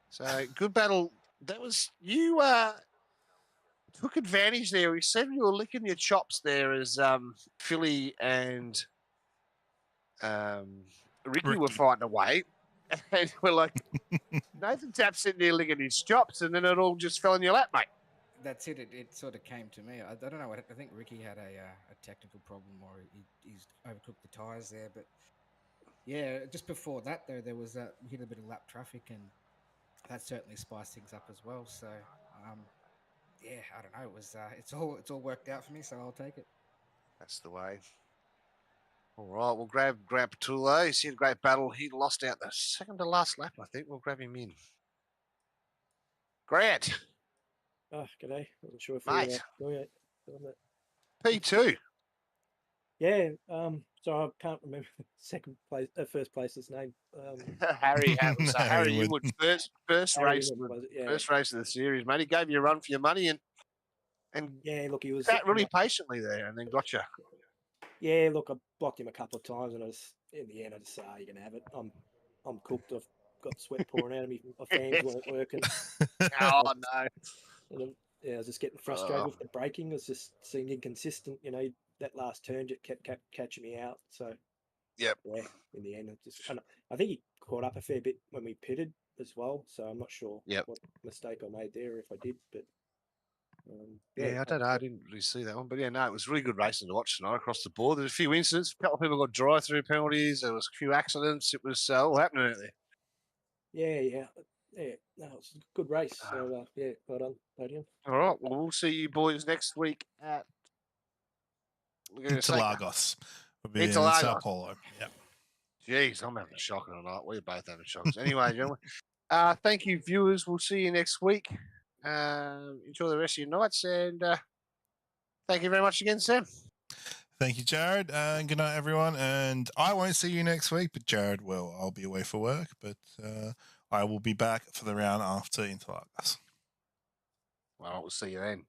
A: So good battle. That was you. Took advantage there. We said you were licking your chops there as Philly and Ricky were fighting away, and we're like, Nathan Tap's sitting there licking his chops, and then it all just fell in your lap, mate.
C: That's it. It sort of came to me. I don't know. I think Ricky had a technical problem, or he's overcooked the tires there. But yeah, just before that, though, there was we hit a bit of lap traffic, and that certainly spiced things up as well. So yeah, I don't know. It was it's all worked out for me, so I'll take it.
A: That's the way. All right, we'll grab Patullo. He's had a great battle. He lost out the second to last lap, I think. We'll grab him in. Grant.
D: Oh, g'day. Wasn't sure if
A: Mate.
D: we were doing that.
A: P2.
D: Yeah, so I can't remember first place's name.
A: Harry Harry
B: Wood.
A: Inwood, first
D: Harry
A: race,
D: Inwood, was it? Yeah.
A: first race of the series, mate. He gave you a run for your money and
D: Yeah, look, he was
A: sat really patiently there, and then got you.
D: Yeah, look, I blocked him a couple of times, and in the end, I just said, "You can have it. I'm cooked. I've got sweat pouring out of me. My fans weren't working."
A: Oh no!
D: And yeah, I was just getting frustrated with the braking. It was just seemed inconsistent. You know, that last turn just kept catching me out. So
A: Yep.
D: Yeah, in the end, I think he caught up a fair bit when we pitted as well. So I'm not sure what mistake I made there, if I did, but.
A: I don't know. I didn't really see that one, but yeah, no, it was really good racing to watch tonight across the board. There's a few incidents. A couple of people got drive-through penalties. There was a few accidents. It was all happening out there.
D: Yeah. No, it was a good race. So yeah, well done, Podium.
A: All right. Well, we'll see you boys next week at
B: Interlagos. We'll be in Sao Paulo. Yep.
A: Jeez, I'm having a shocker tonight. We're both having shockers. Anyway, gentlemen, thank you, viewers. We'll see you next week. Enjoy the rest of your nights, and thank you very much again, Sam.
B: Thank you, Jared. Good night, everyone. And I won't see you next week, but Jared will. I'll be away for work, but I will be back for the round after Interlagos.
A: Well, we'll see you then.